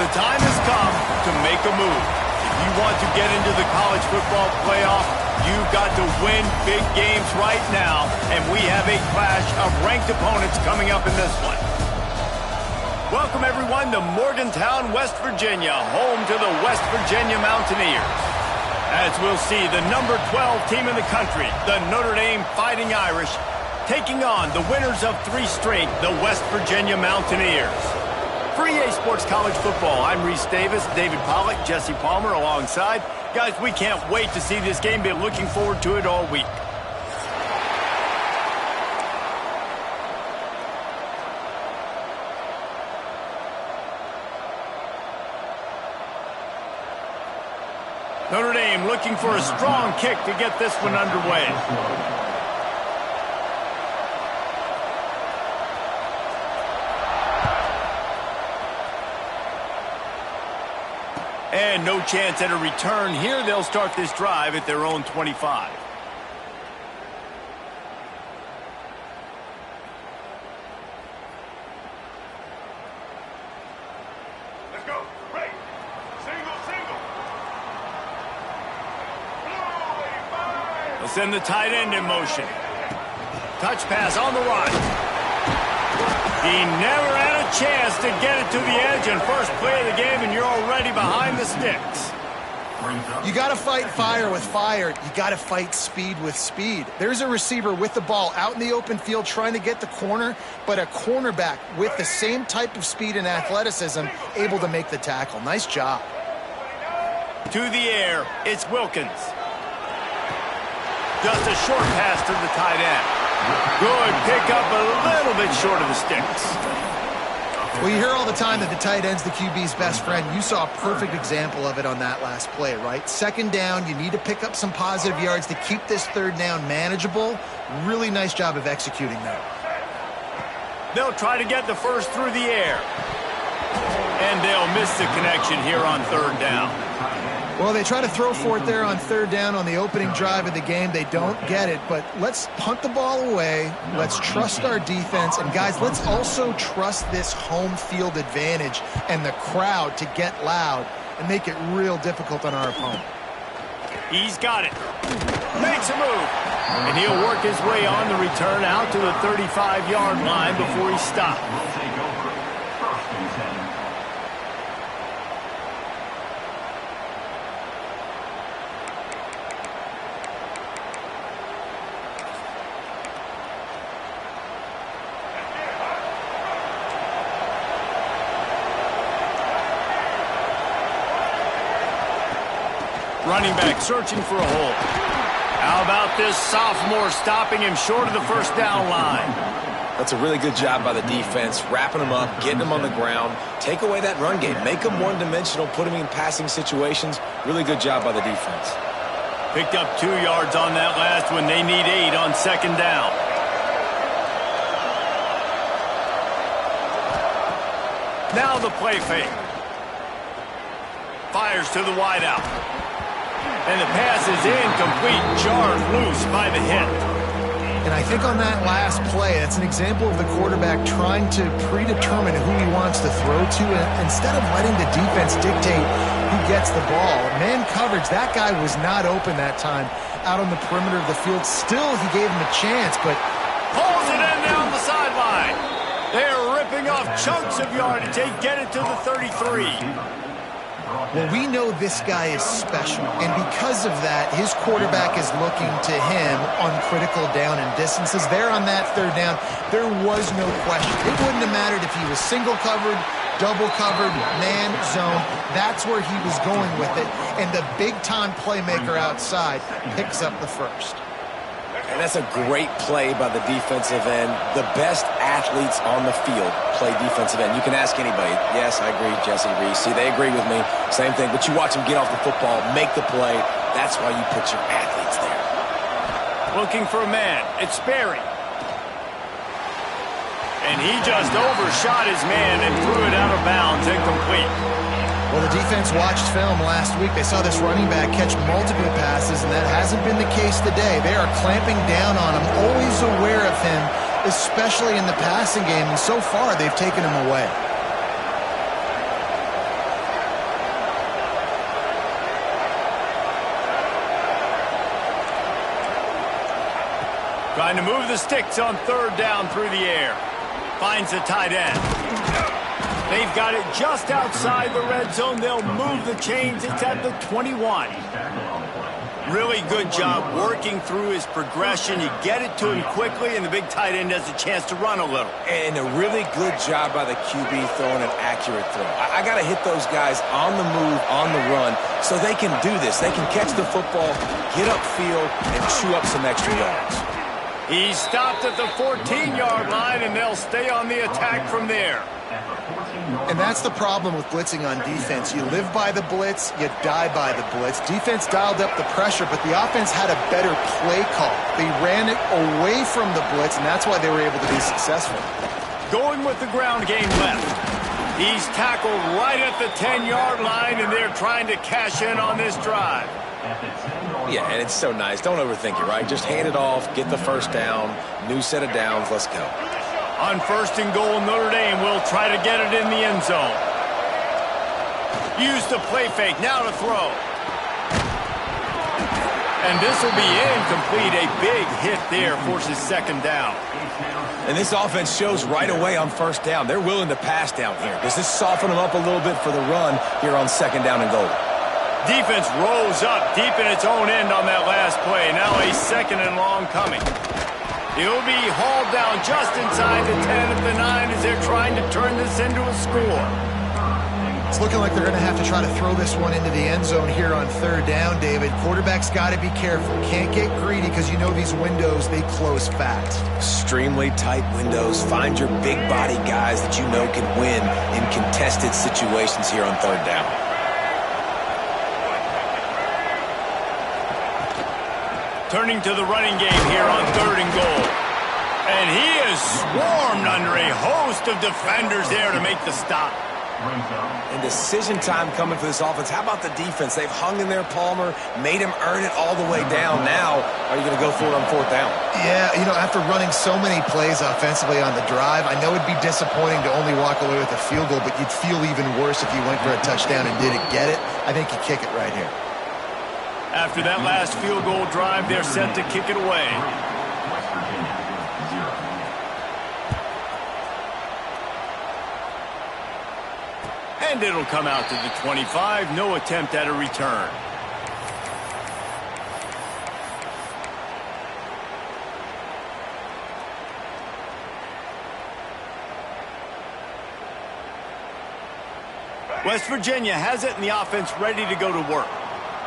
The time has come to make a move. If you want to get into the college football playoff, you've got to win big games right now, and we have a clash of ranked opponents coming up in this one. Welcome, everyone, to Morgantown, West Virginia, home to the West Virginia Mountaineers. As we'll see, the number 12 team in the country, the Notre Dame Fighting Irish, taking on the winners of 3 straight, the West Virginia Mountaineers. For EA Sports College Football, I'm Reese Davis, David Pollack, Jesse Palmer alongside. Guys, we can't wait to see this game. Been looking forward to it all week. Notre Dame looking for a strong kick to get this one underway. And no chance at a return here. They'll start this drive at their own 25. Let's go. Right. Single. They'll send the tight end in motion. Touch pass on the run. He never had a chance to get it to the edge, and first play of the game, and you're already behind the sticks. You got to fight fire with fire. You got to fight speed with speed. There's a receiver with the ball out in the open field trying to get the corner, but a cornerback with the same type of speed and athleticism able to make the tackle. Nice job. To the air, it's Wilkins. Just a short pass to the tight end. Good pickup, a little bit short of the sticks. Well, you hear all the time that the tight end's the QB's best friend. You saw a perfect example of it on that last play, right? Second down, you need to pick up some positive yards to keep this third down manageable. Really nice job of executing that. They'll try to get the first through the air. And they'll miss the connection here on third down. Well, they try to throw for it there on third down on the opening drive of the game. They don't get it, but let's punt the ball away. Let's trust our defense. And, guys, let's also trust this home field advantage and the crowd to get loud and make it real difficult on our opponent. He's got it. Makes a move. And he'll work his way on the return out to the 35-yard line before he stops. Running back searching for a hole. How about this sophomore stopping him short of the first down line? That's a really good job by the defense, wrapping him up, getting him on the ground. Take away that run game. Make him one-dimensional, put him in passing situations. Really good job by the defense. Picked up 2 yards on that last one. They need 8 on second down. Now the play fake. Fires to the wideout. And the pass is incomplete, jarred loose by the hit. And I think on that last play, that's an example of the quarterback trying to predetermine who he wants to throw to instead of letting the defense dictate who gets the ball. Man coverage, that guy was not open that time out on the perimeter of the field. Still, he gave him a chance, but pulls it in down the sideline. They're ripping off chunks of yardage. They get it to the 33. Well, we know this guy is special, and because of that, his quarterback is looking to him on critical down and distances. There on that third down, there was no question. It wouldn't have mattered if he was single covered, double covered, man, zone. That's where he was going with it, and the big-time playmaker outside picks up the first. And that's a great play by the defensive end. The best athletes on the field play defensive end. You can ask anybody. Yes, I agree, Jesse, Reese. See, they agree with me. Same thing. But you watch them get off the football, make the play. That's why you put your athletes there. Looking for a man. It's Sperry. And he just overshot his man and threw it out of bounds, incomplete. Well, the defense watched film last week. They saw this running back catch multiple passes, and that hasn't been the case today. They are clamping down on him, always aware of him, especially in the passing game, and so far they've taken him away. Trying to move the sticks on third down through the air. Finds the tight end. They've got it just outside the red zone. They'll move the chains. It's at the 21. Really good job working through his progression. You get it to him quickly, and the big tight end has a chance to run a little. And a really good job by the QB throwing an accurate throw. I got to hit those guys on the move, on the run, so they can do this. They can catch the football, get upfield, and chew up some extra yards. He stopped at the 14-yard line, and they'll stay on the attack from there. And that's the problem with blitzing on defense. You live by the blitz, you die by the blitz. Defense dialed up the pressure, but the offense had a better play call. They ran it away from the blitz, and that's why they were able to be successful. Going with the ground game left. He's tackled right at the 10-yard line, and they're trying to cash in on this drive. Yeah, and it's so nice. Don't overthink it, right? Just hand it off, get the first down, new set of downs, let's go. On first and goal, Notre Dame will try to get it in the end zone. Use the play fake, now to throw. And this will be incomplete. A big hit there, forces second down. And this offense shows right away on first down. They're willing to pass down here. Does this soften them up a little bit for the run here on second down and goal? Defense rolls up deep in its own end on that last play. Now a second and long coming. He'll be hauled down just inside the 10 at the 9 as they're trying to turn this into a score. It's looking like they're going to have to try to throw this one into the end zone here on third down, David. Quarterback's got to be careful. Can't get greedy because you know these windows, they close fast. Extremely tight windows. Find your big body guys that you know can win in contested situations here on third down. Turning to the running game here on third and goal. And he is swarmed under a host of defenders there to make the stop. And decision time coming for this offense. How about the defense? They've hung in there, Palmer, made him earn it all the way down. Now, are you going to go for it on fourth down? Yeah, you know, after running so many plays offensively on the drive, I know it'd be disappointing to only walk away with a field goal, but you'd feel even worse if you went for a touchdown and didn't get it. I think you kick it right here. After that last field goal drive, they're set to kick it away. And it'll come out to the 25. No attempt at a return. West Virginia has it, and the offense ready to go to work.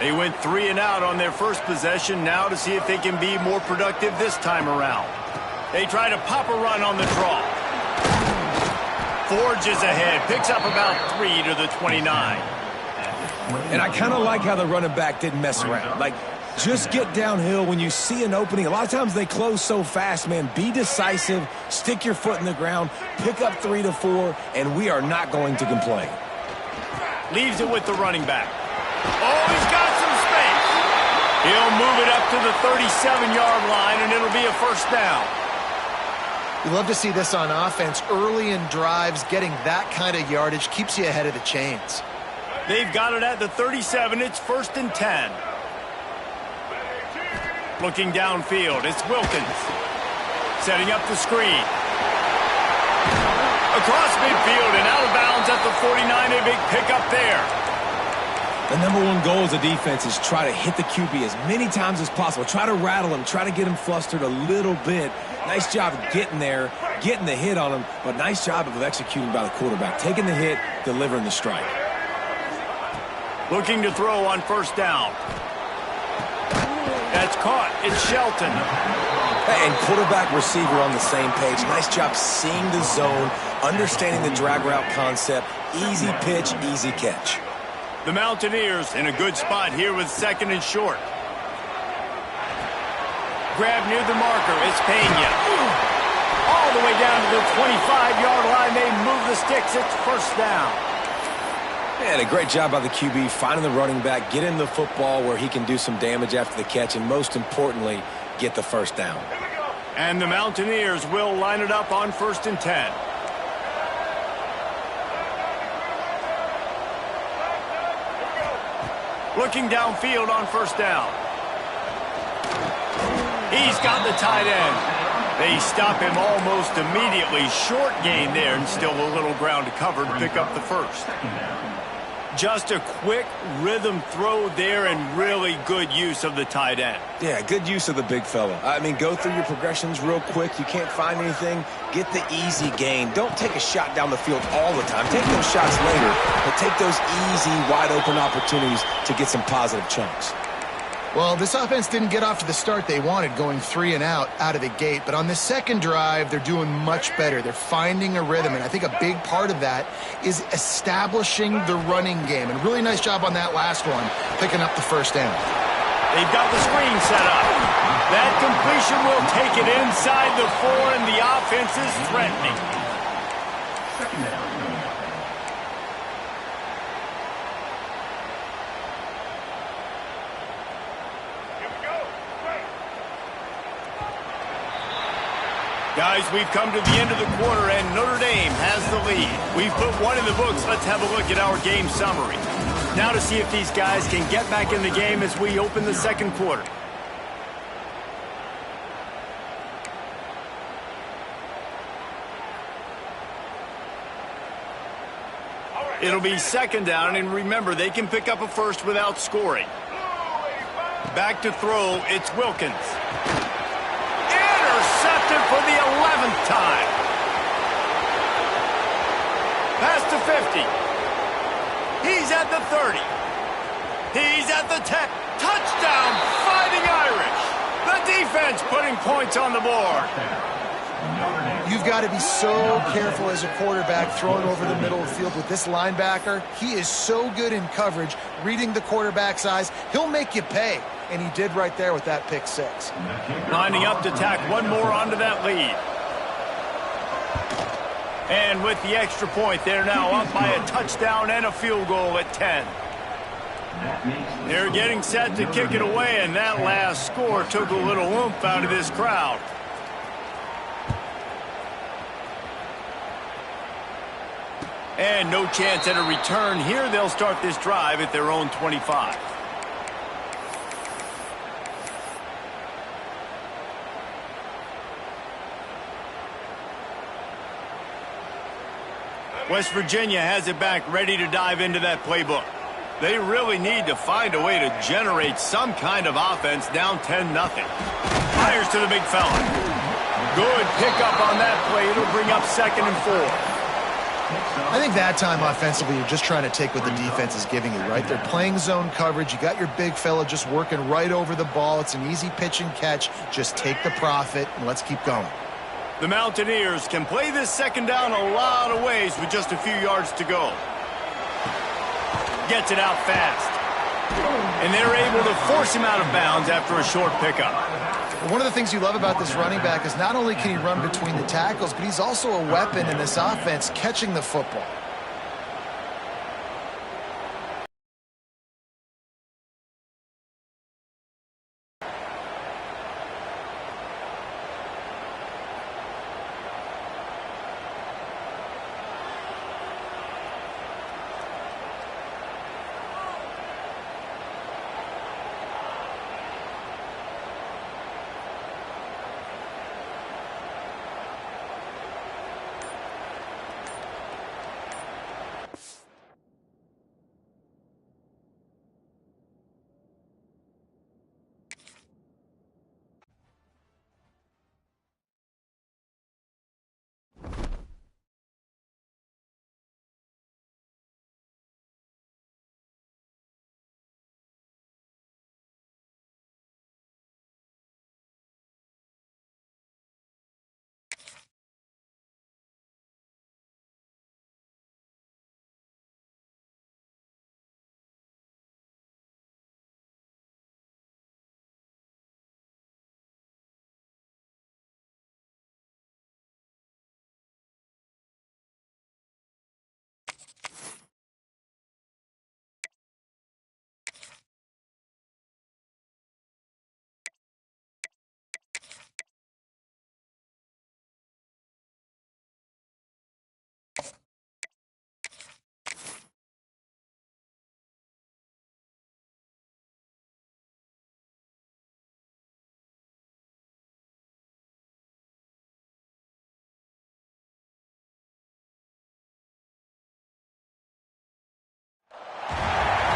They went 3 and out on their first possession, now to see if they can be more productive this time around. They try to pop a run on the draw. Forges ahead, picks up about 3 to the 29. And I kind of like how the running back didn't mess around. Like, just get downhill when you see an opening. A lot of times they close so fast, man. Be decisive, stick your foot in the ground, pick up 3 to 4, and we are not going to complain. Leaves it with the running back. Oh, he's got some space. He'll move it up to the 37-yard line, and it'll be a first down. You love to see this on offense. Early in drives, getting that kind of yardage keeps you ahead of the chains. They've got it at the 37. It's first and 10. Looking downfield, it's Wilkins. Setting up the screen. Across midfield and out of bounds at the 49. A big pickup there. The number one goal as a defense is try to hit the QB as many times as possible. Try to rattle him. Try to get him flustered a little bit. Nice job of getting there, getting the hit on him, but nice job of executing by the quarterback. Taking the hit, delivering the strike. Looking to throw on first down. That's caught. It's Shelton. And quarterback receiver on the same page. Nice job seeing the zone, understanding the drag route concept. Easy pitch, easy catch. The Mountaineers in a good spot here with second and short. Grab near the marker. It's Pena. All the way down to the 25-yard line. They move the sticks. It's first down. And a great job by the QB finding the running back, getting the football where he can do some damage after the catch, and most importantly, get the first down. And the Mountaineers will line it up on first and 10. Looking downfield on first down. He's got the tight end. They stop him almost immediately. Short gain there, and still a little ground to cover to pick up the first. Just a quick rhythm throw there and really good use of the tight end. Yeah, good use of the big fella. I mean, go through your progressions real quick. You can't find anything. Get the easy gain. Don't take a shot down the field all the time. Take those shots later, but take those easy, wide-open opportunities to get some positive chunks. Well, this offense didn't get off to the start they wanted, going 3 and out of the gate. But on the second drive, they're doing much better. They're finding a rhythm, and I think a big part of that is establishing the running game. And really nice job on that last one, picking up the first down. They've got the screen set up. That completion will take it inside the 4, and the offense is threatening. Second down. Guys, we've come to the end of the quarter, and Notre Dame has the lead. We've put one in the books. Let's have a look at our game summary. Now to see if these guys can get back in the game as we open the second quarter. It'll be second down, and remember, they can pick up a first without scoring. Back to throw, it's Wilkins. Intercepted for the 11th time. Pass to 50. He's at the 30. He's at the 10. Touchdown, Fighting Irish. The defense putting points on the board. You've got to be so careful as a quarterback throwing over the middle of the field with this linebacker. He is so good in coverage, reading the quarterback's eyes. He'll make you pay, and he did right there with that pick six. Lining up to tack one more onto that lead. And with the extra point, they're now up by a touchdown and a field goal at 10. They're getting set to kick it away, and that last score took a little oomph out of this crowd. And no chance at a return here. They'll start this drive at their own 25. West Virginia has it back, ready to dive into that playbook. They really need to find a way to generate some kind of offense down 10-0. Fires to the big fella. Good pickup on that play. It'll bring up 2nd and 4. I think that time offensively, you're just trying to take what the defense is giving you, right? They're playing zone coverage. You got your big fella just working right over the ball. It's an easy pitch and catch. Just take the profit, and let's keep going. The Mountaineers can play this second down a lot of ways with just a few yards to go. Gets it out fast. And they're able to force him out of bounds after a short pickup. One of the things you love about this running back is not only can he run between the tackles, but he's also a weapon in this offense catching the football.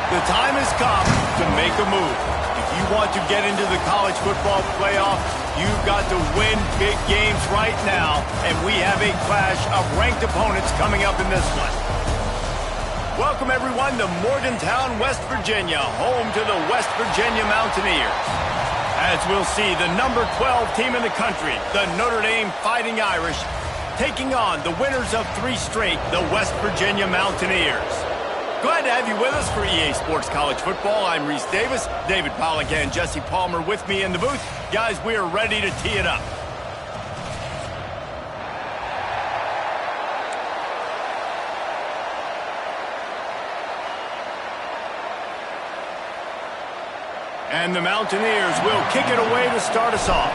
The time has come to make a move. If you want to get into the college football playoff, you've got to win big games right now, and we have a clash of ranked opponents coming up in this one. Welcome, everyone, to Morgantown, West Virginia, home to the West Virginia Mountaineers. As we'll see, the number 12 team in the country, the Notre Dame Fighting Irish, taking on the winners of 3 straight, the West Virginia Mountaineers. Glad to have you with us for EA Sports College Football. I'm Reese Davis, David Pollack and Jesse Palmer with me in the booth. Guys, we are ready to tee it up. And the Mountaineers will kick it away to start us off.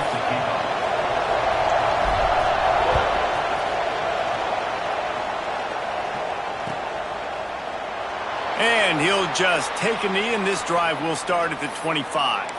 And he'll just take a knee, and this drive will start at the 25.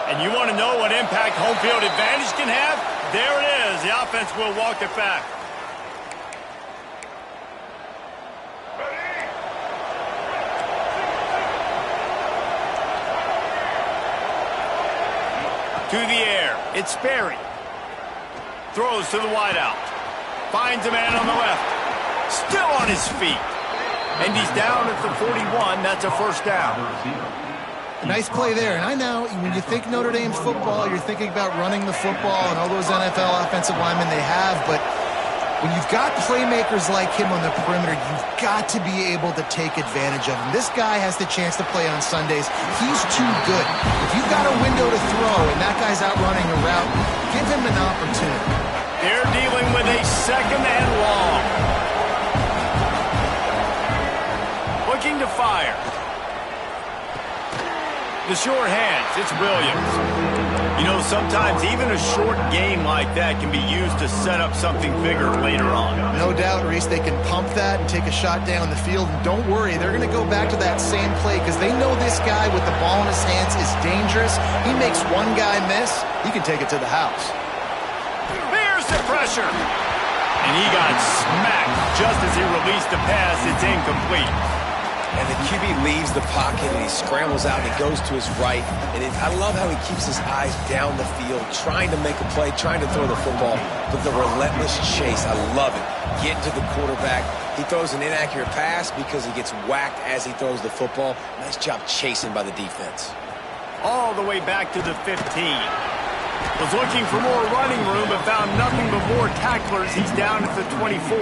And you want to know what impact home field advantage can have? There it is. The offense will walk it back. To the air. It's Sperry. Throws to the wideout. Finds a man on the left. Still on his feet. And he's down at the 41. That's a first down. A nice play there. And I know when you think Notre Dame's football, you're thinking about running the football and all those NFL offensive linemen they have. But when you've got playmakers like him on the perimeter, you've got to be able to take advantage of him. This guy has the chance to play on Sundays. He's too good. If you've got a window to throw and that guy's out running a route, give him an opportunity. They're dealing with a second and long. Looking to fire. The sure hands, it's Williams. You know, sometimes even a short game like that can be used to set up something bigger later on. No doubt, Reese, they can pump that and take a shot down the field. And don't worry, they're going to go back to that same play because they know this guy with the ball in his hands is dangerous. He makes one guy miss, he can take it to the house. There's the pressure. And he got smacked just as he released the pass. It's incomplete. And the QB leaves the pocket, and he scrambles out, and he goes to his right. And I love how he keeps his eyes down the field, trying to make a play, trying to throw the football. But the relentless chase, I love it. Getting to the quarterback. He throws an inaccurate pass because he gets whacked as he throws the football. Nice job chasing by the defense. All the way back to the 15. Was looking for more running room, but found nothing but more tacklers. He's down at the 24.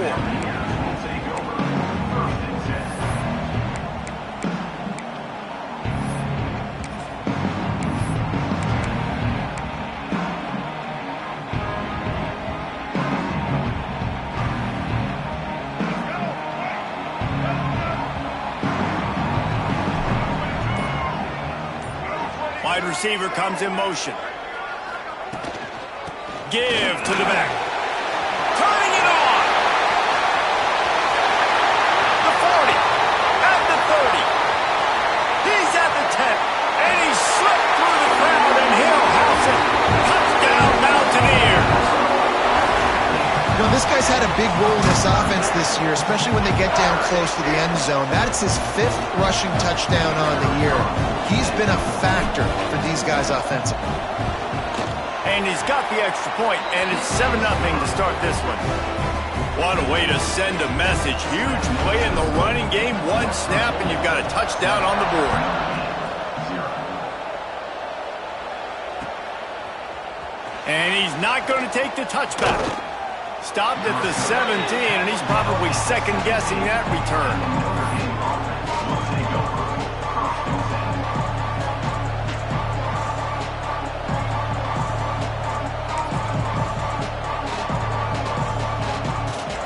Wide receiver comes in motion. Give to the back. Turning it on. The 40. At the 30. He's at the 10. And he slipped through the crowd, and he'll house it. Touchdown, Mountaineers. You know, this guy's had a big role in this offense this year, especially when they get down close to the end zone. That's his 5th rushing touchdown on the year. He's been a factor for these guys offensively. And he's got the extra point, and it's 7-0 to start this one. What a way to send a message. Huge play in the running game. One snap, and you've got a touchdown on the board. And he's not going to take the touchback. Stopped at the 17, and he's probably second-guessing that return.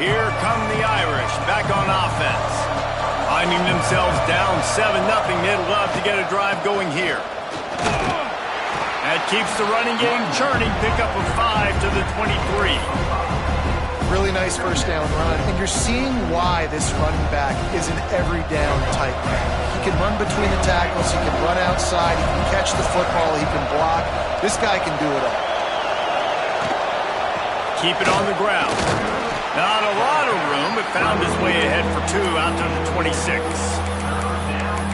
Here come the Irish, back on offense. Finding themselves down 7-0, they'd love to get a drive going here. That keeps the running game churning, pick up a 5 to the 23. Really nice first down run, and you're seeing why this running back is an every down type man. He can run between the tackles, he can run outside, he can catch the football, he can block. This guy can do it all. Keep it on the ground. Not a lot of room, but found his way ahead for 2 out to the 26.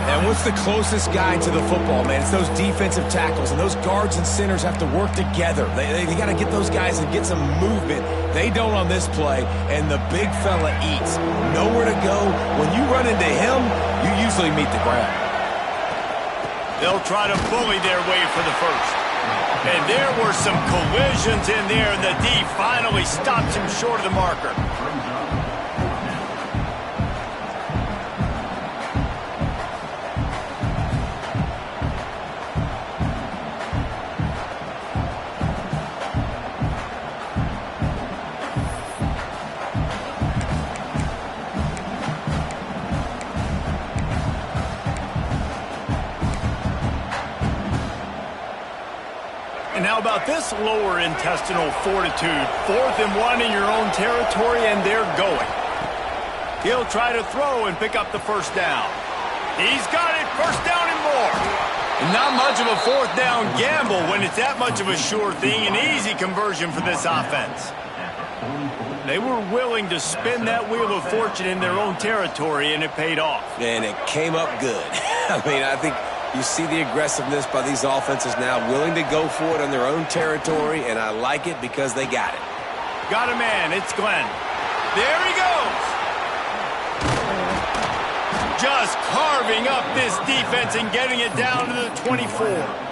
And what's the closest guy to the football, man? It's those defensive tackles, and those guards and centers have to work together. They got to get those guys and get some movement. They don't on this play, and the big fella eats. Nowhere to go. When you run into him, you usually meet the ground. They'll try to bully their way for the first. And there were some collisions in there, and the D finally stopped him short of the marker. And how about this lower intestinal fortitude? 4th and 1 in your own territory, and they're going. He'll try to throw and pick up the first down. He's got it, first down and more. And not much of a 4th down gamble when it's that much of a sure thing, an easy conversion for this offense. They were willing to spin that wheel of fortune in their own territory, and it paid off. And it came up good. I mean, I think you see the aggressiveness by these offenses now, willing to go for it on their own territory, and I like it because they got it. Got a man, it's Glenn. There he goes. Just carving up this defense and getting it down to the 24.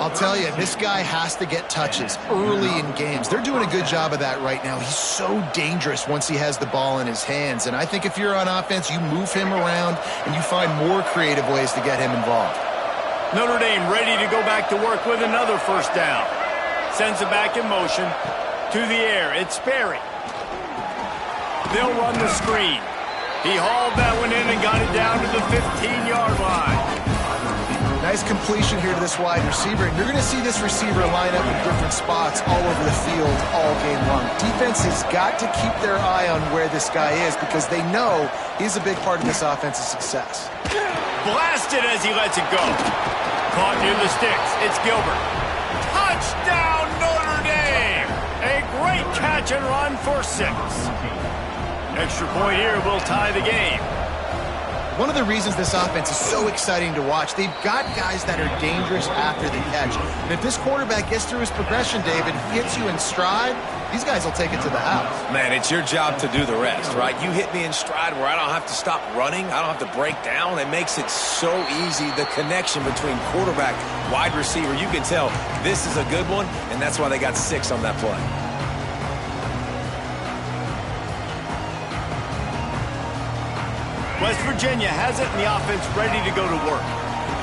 I'll tell you, this guy has to get touches early in games. They're doing a good job of that right now. He's so dangerous once he has the ball in his hands. And I think if you're on offense, you move him around and you find more creative ways to get him involved. Notre Dame ready to go back to work with another first down. Sends it back in motion. To the air, it's Sperry. They'll run the screen. He hauled that one in and got it down to the 15-yard line. Nice completion here to this wide receiver, and you're going to see this receiver line up in different spots all over the field all game long. Defense has got to keep their eye on where this guy is because they know he's a big part of this offense's success. Blasted as he lets it go. Caught near the sticks. It's Gilbert. Touchdown, Notre Dame! A great catch and run for 6. Extra point here will tie the game. One of the reasons this offense is so exciting to watch, they've got guys that are dangerous after the catch. And if this quarterback gets through his progression, David, hits you in stride, these guys will take it to the house. Man, it's your job to do the rest, right? You hit me in stride where I don't have to stop running. I don't have to break down. It makes it so easy, the connection between quarterback, wide receiver. You can tell this is a good one, and that's why they got 6 on that play. West Virginia has it, and the offense ready to go to work.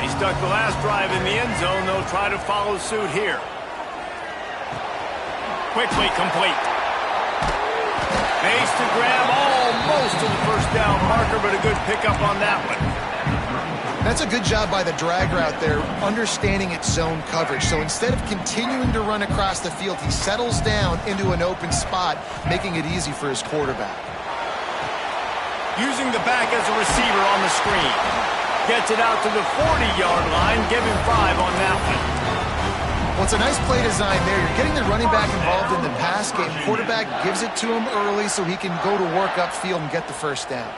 He stuck the last drive in the end zone. They'll try to follow suit here. Quickly complete. Makes to grab almost to the first down marker, but a good pickup on that one. That's a good job by the drag route there, understanding its zone coverage. So instead of continuing to run across the field, he settles down into an open spot, making it easy for his quarterback. Using the back as a receiver on the screen. Gets it out to the 40-yard line. Give him 5 on that one. Well, it's a nice play design there. You're getting the running back involved in the pass game. Quarterback gives it to him early so he can go to work upfield and get the first down.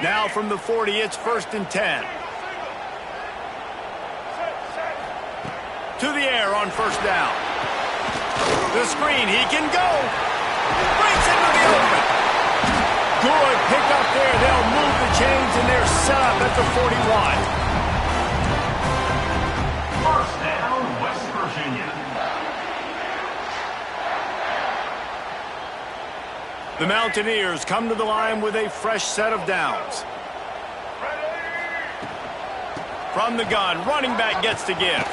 Now from the 40, it's 1st and 10. To the air on 1st down. The screen, he can go. Breaks into the open. Good pick up there. They'll move the chains, and they're set up at the 41. 1st down, West Virginia. The Mountaineers come to the line with a fresh set of downs. From the gun, running back gets to give.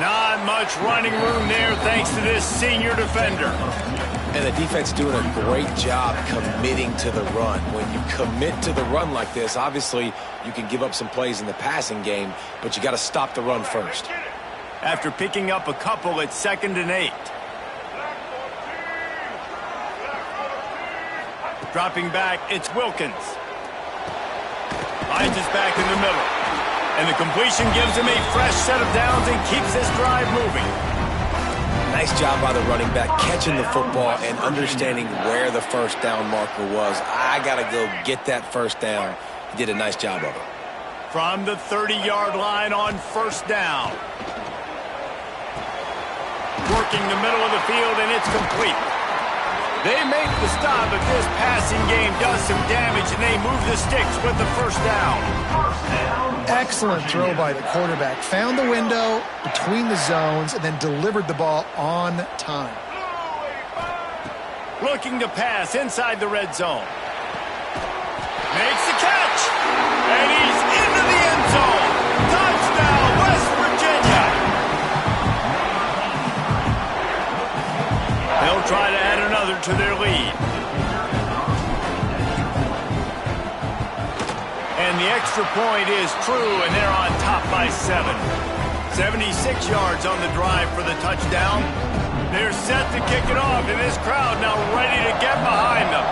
Not much running room there thanks to this senior defender. And the defense doing a great job committing to the run. When you commit to the run like this, obviously you can give up some plays in the passing game, but you got to stop the run first. After picking up a couple, it's 2nd and 8. Dropping back, it's Wilkins. Finds his back in the middle. And the completion gives him a fresh set of downs and keeps this drive moving. Nice job by the running back catching the football and understanding where the first down marker was. I got to go get that first down. He did a nice job of it. From the 30-yard line on 1st down. Working the middle of the field, and it's complete. They make the stop, but this passing game does some damage, and they move the sticks with the 1st down. Excellent throw by the quarterback. Found the window between the zones and then delivered the ball on time. Looking to pass inside the red zone. Makes the catch. And he's into the end zone. Touchdown, West Virginia. They'll try to add another to their lead. And the extra point is true, and they're on top by 7. 76 yards on the drive for the touchdown. They're set to kick it off, and this crowd now ready to get behind them.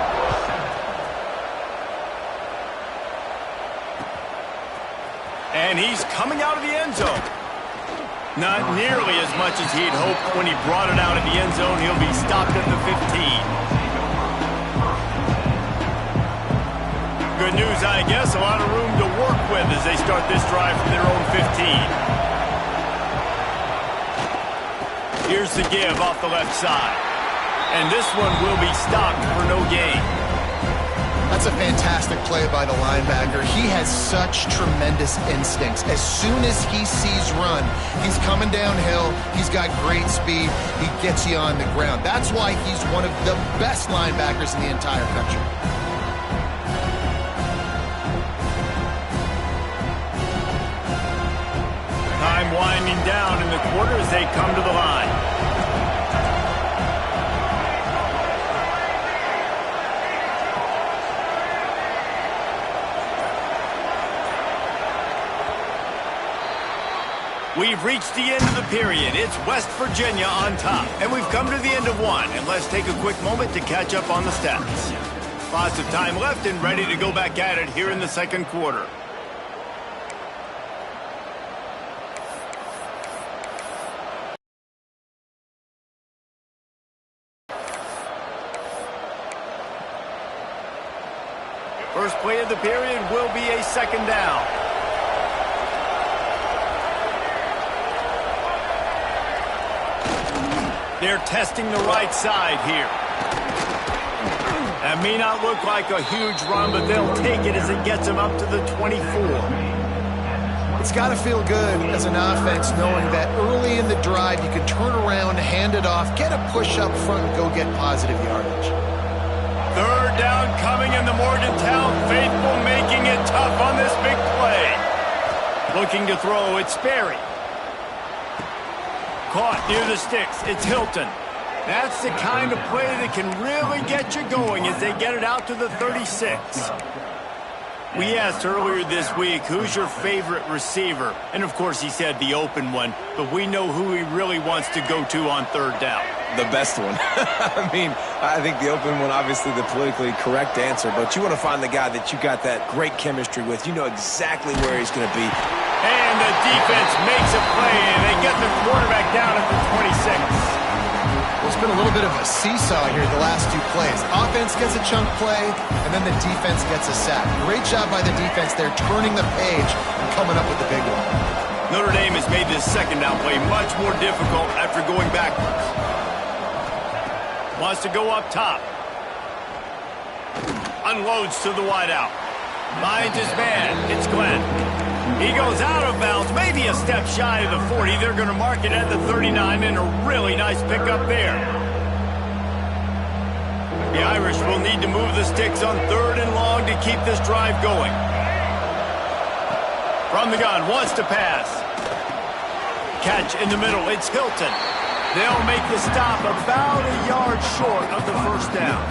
And he's coming out of the end zone. Not nearly as much as he'd hoped when he brought it out of the end zone. He'll be stopped at the 15. Good news, I guess. A lot of room to work with as they start this drive from their own 15. Here's the give off the left side. And this one will be stopped for no gain. That's a fantastic play by the linebacker. He has such tremendous instincts. As soon as he sees run, he's coming downhill. He's got great speed. He gets you on the ground. That's why he's one of the best linebackers in the entire country. Time winding down in the quarter as they come to the line. We've reached the end of the period. It's West Virginia on top. And we've come to the end of one. And let's take a quick moment to catch up on the stats. Lots of time left and ready to go back at it here in the second quarter. First play of the period will be a second down. They're testing the right side here. That may not look like a huge run, but they'll take it as it gets them up to the 24. It's got to feel good as an offense knowing that early in the drive you can turn around, hand it off, get a push up front, and go get positive yardage. Third down coming in the Morgantown faithful, making it tough on this big play. Looking to throw, it's Sperry. Caught near the sticks, it's Hilton. That's the kind of play that can really get you going as they get it out to the 36. We asked earlier this week, who's your favorite receiver? And of course he said the open one, but we know who he really wants to go to on third down. The best one. I mean, I think the open one, obviously the politically correct answer, but you want to find the guy that you got that great chemistry with. You know exactly where he's going to be. And the defense makes a play, and they get the quarterback down at the 26. It's been a little bit of a seesaw here the last two plays. Offense gets a chunk play, and then the defense gets a sack. Great job by the defense there, turning the page and coming up with the big one. Notre Dame has made this second down play much more difficult after going backwards. Wants to go up top. Unloads to the wideout. Finds his man. It's Glenn. He goes out of bounds, maybe a step shy of the 40. They're going to mark it at the 39, and a really nice pickup there. The Irish will need to move the sticks on third and long to keep this drive going. From the gun, wants to pass. Catch in the middle, it's Hilton. They'll make the stop about a yard short of the first down.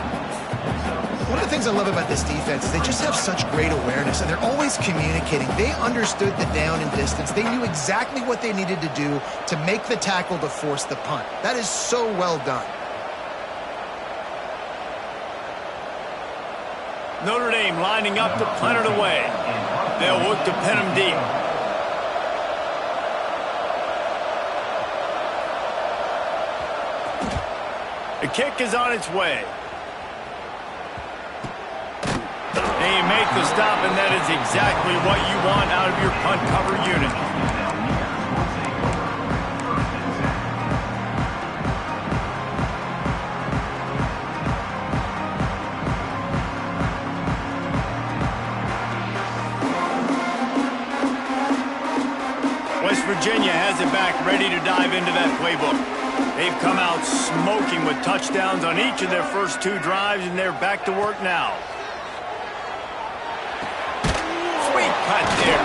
One of the things I love about this defense is they just have such great awareness, and they're always communicating. They understood the down and distance. They knew exactly what they needed to do to make the tackle to force the punt. That is so well done. Notre Dame lining up to punt it away. They'll look to pin him deep. The kick is on its way. They make the stop, and that is exactly what you want out of your punt cover unit. West Virginia has it back, ready to dive into that playbook. They've come out smoking with touchdowns on each of their first two drives, and they're back to work now. Sweet cut there.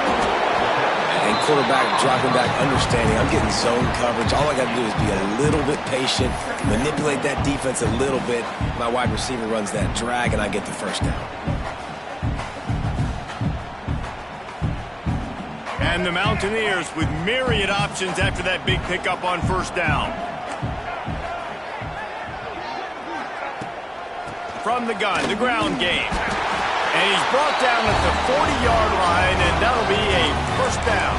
And quarterback dropping back, understanding I'm getting zone coverage. All I got to do is be a little bit patient, manipulate that defense a little bit. My wide receiver runs that drag, and I get the first down. And the Mountaineers with myriad options after that big pickup on first down. From the gun, the ground game. And he's brought down at the 40-yard line, and that'll be a first down.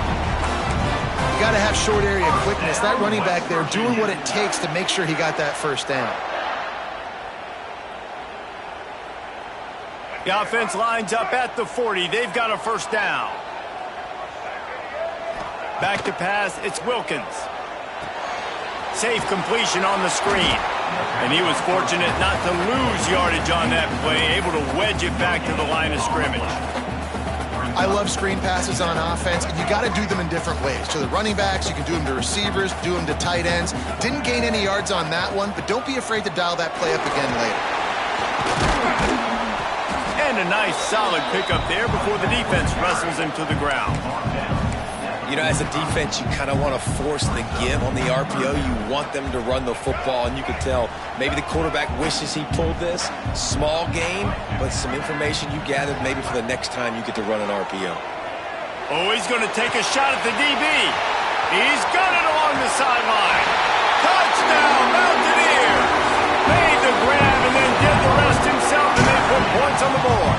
You got to have short area quickness. That running back there doing what it takes to make sure he got that first down. The offense lines up at the 40. They've got a first down. Back to pass, it's Wilkins. Safe completion on the screen. And he was fortunate not to lose yardage on that play, able to wedge it back to the line of scrimmage. I love screen passes on offense, and you got to do them in different ways. To the running backs, you can do them to receivers, do them to tight ends. Didn't gain any yards on that one, but don't be afraid to dial that play up again later. And a nice solid pickup there before the defense wrestles him to the ground. You know, as a defense, you kind of want to force the give on the RPO. You want them to run the football, and you can tell maybe the quarterback wishes he pulled this. Small game, but some information you gathered maybe for the next time you get to run an RPO. Oh, he's going to take a shot at the DB. He's got it along the sideline. Touchdown, Mountaineers! Made the grab and then did the rest himself, and they put points on the board.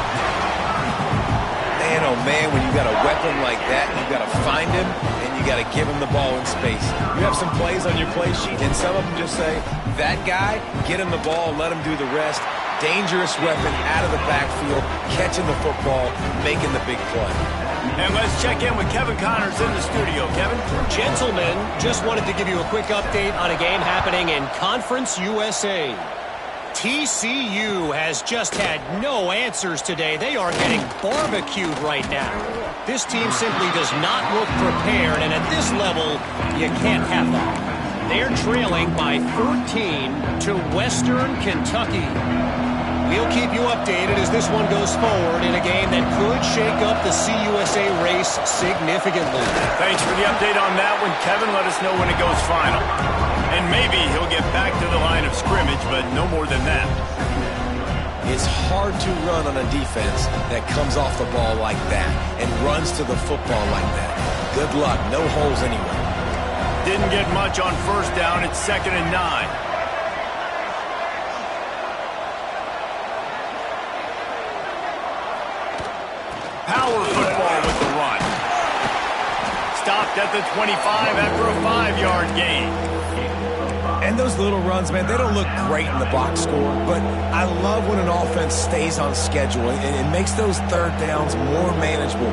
Man, oh man, when you got a weapon like that, you got to find him, and you got to give him the ball in space. You have some plays on your play sheet, and some of them just say, that guy, get him the ball, let him do the rest. Dangerous weapon out of the backfield, catching the football, making the big play. And let's check in with Kevin Connors in the studio. Kevin? Gentlemen, just wanted to give you a quick update on a game happening in Conference USA. TCU has just had no answers today. They are getting barbecued right now. This team simply does not look prepared, and at this level, you can't have that. They're trailing by 13 to Western Kentucky. We'll keep you updated as this one goes forward in a game that could shake up the CUSA race significantly. Thanks for the update on that one, Kevin. Let us know when it goes final. And maybe he'll get back to the line of scrimmage, but no more than that. It's hard to run on a defense that comes off the ball like that and runs to the football like that. Good luck. No holes anywhere. Didn't get much on first down. It's 2nd and 9. Power football with the run. Stopped at the 25 after a 5-yard gain. And those little runs, man, they don't look great in the box score, but I love when an offense stays on schedule, and it makes those third downs more manageable,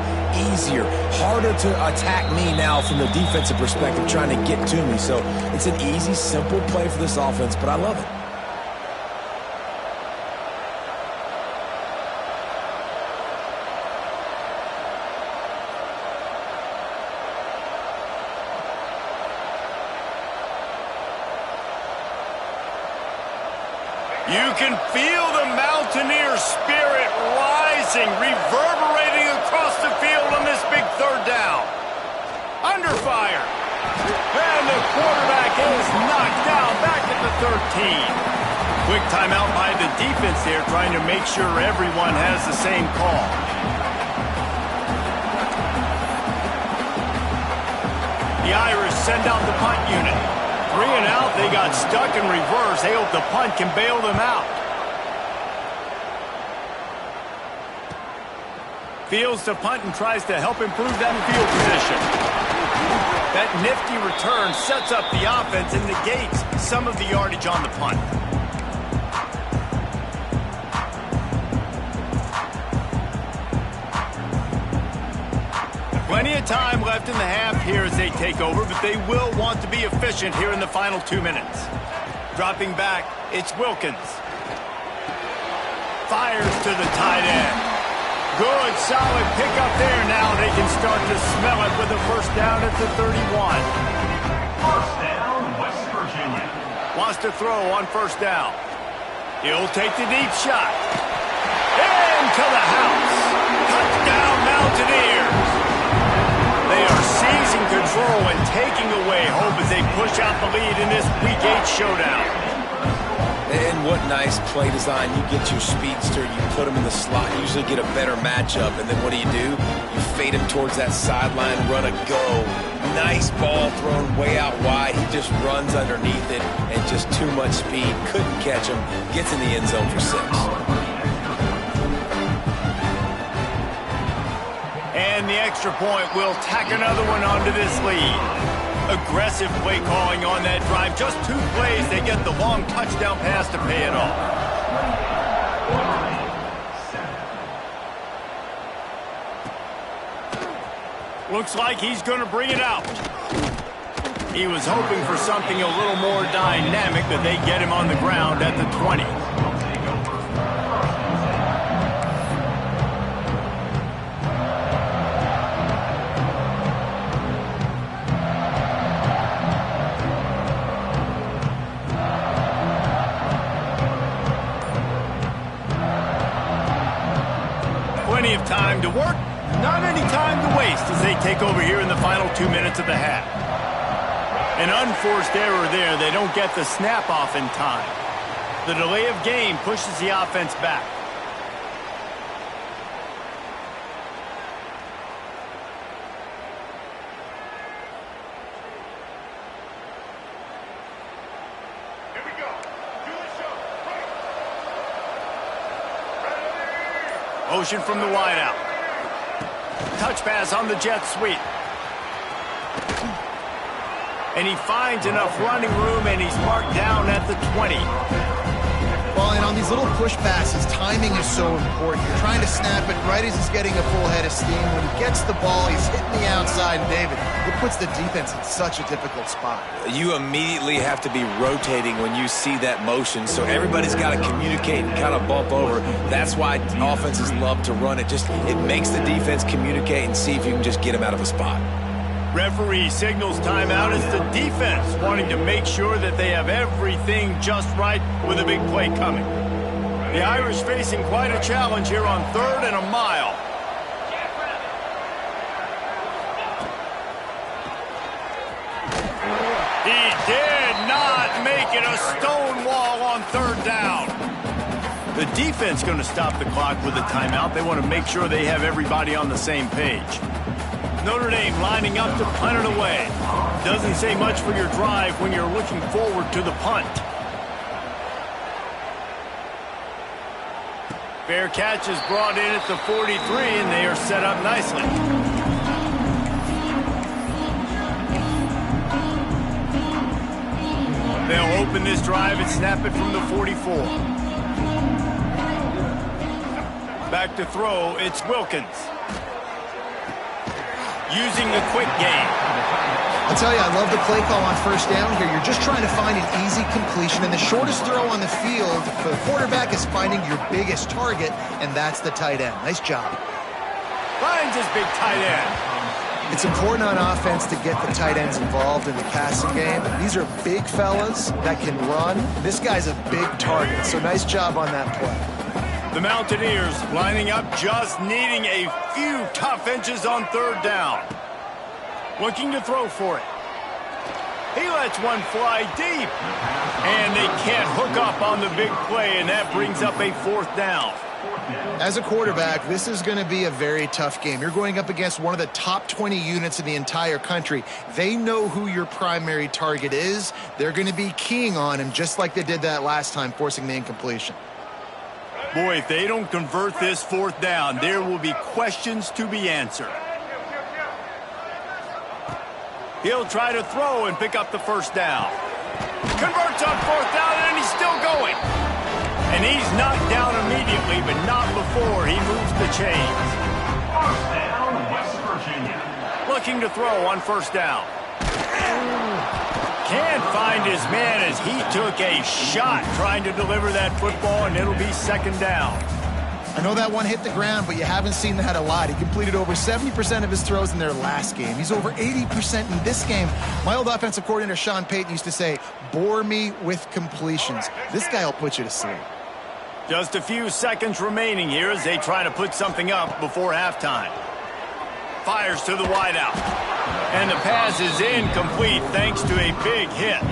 easier, harder to attack me now from the defensive perspective trying to get to me. So it's an easy, simple play for this offense, but I love it. You can feel the Mountaineer spirit rising, reverberating across the field on this big third down. Under fire. And the quarterback is knocked down back at the 13. Quick timeout by the defense there, trying to make sure everyone has the same call. The Irish send out the punt unit. 3 and out, they got stuck in reverse. They hope the punt can bail them out. Fields to punt and tries to help improve that field position. That nifty return sets up the offense and negates some of the yardage on the punt. Plenty of time left in the half here as they take over, but they will want to be efficient here in the final 2 minutes. Dropping back, it's Wilkins. Fires to the tight end. Good, solid pickup there. Now they can start to smell it with a first down at the 31. First down, West Virginia. Wants to throw on first down. He'll take the deep shot. Into the house. Touchdown, Mountaineers. They are seizing control and taking away hope as they push out the lead in this Week 8 showdown. And what nice play design. You get your speedster, you put him in the slot, you usually get a better matchup, and then what do? You fade him towards that sideline, run a go. Nice ball thrown way out wide. He just runs underneath it, and just too much speed. Couldn't catch him. Gets in the end zone for 6. And the extra point will tack another one onto this lead. Aggressive play calling on that drive. Just 2 plays, they get the long touchdown pass to pay it off. Looks like he's going to bring it out. He was hoping for something a little more dynamic, but they get him on the ground at the 20. Plenty of time to work, not any time to waste as they take over here in the final 2 minutes of the half. An unforced error there. They don't get the snap off in time. The delay of game pushes the offense back. Motion from the wideout. Touch pass on the jet sweep. And he finds enough running room, and he's marked down at the 20. Well, and on these little push passes, timing is so important. You're trying to snap it right as he's getting a full head of steam. When he gets the ball, he's hitting the outside, and David, it puts the defense in such a difficult spot. You immediately have to be rotating when you see that motion, so everybody's got to communicate and kind of bump over. That's why offenses love to run it. It makes the defense communicate and see if you can just get them out of a spot. Referee signals timeout as the defense wanting to make sure that they have everything just right with a big play coming. The Irish facing quite a challenge here on 3rd and a mile. He did not make it a stone wall on 3rd down. The defense going to stop the clock with a timeout. They want to make sure they have everybody on the same page. Notre Dame lining up to punt it away. Doesn't say much for your drive when you're looking forward to the punt. Fair catch is brought in at the 43, and they are set up nicely. They'll open this drive and snap it from the 44. Back to throw, it's Wilkins. Using the quick game. I'll tell you, I love the play call on 1st down here. You're just trying to find an easy completion, and the shortest throw on the field for the quarterback is finding your biggest target, and that's the tight end. Nice job. Finds his big tight end. It's important on offense to get the tight ends involved in the passing game. These are big fellas that can run. This guy's a big target, so nice job on that play. The Mountaineers lining up, just needing a few tough inches on 3rd down. Looking to throw for it. He lets one fly deep. And they can't hook up on the big play, and that brings up a 4th down. As a quarterback, this is going to be a very tough game. You're going up against one of the top 20 units in the entire country. They know who your primary target is. They're going to be keying on him just like they did that last time, forcing the incompletion. Boy, if they don't convert this 4th down, there will be questions to be answered. He'll try to throw and pick up the 1st down. Converts on 4th down, and he's still going. And he's knocked down immediately, but not before he moves the chains. 1st down, West Virginia. Looking to throw on 1st down. Can't find his man as he took a shot trying to deliver that football, and it'll be 2nd down. I know that one hit the ground, but you haven't seen that a lot. He completed over 70% of his throws in their last game. He's over 80% in this game. My old offensive coordinator, Sean Payton, used to say, bore me with completions. This guy will put you to sleep. Just a few seconds remaining here as they try to put something up before halftime. Fires to the wideout. And the pass is incomplete thanks to a big hit.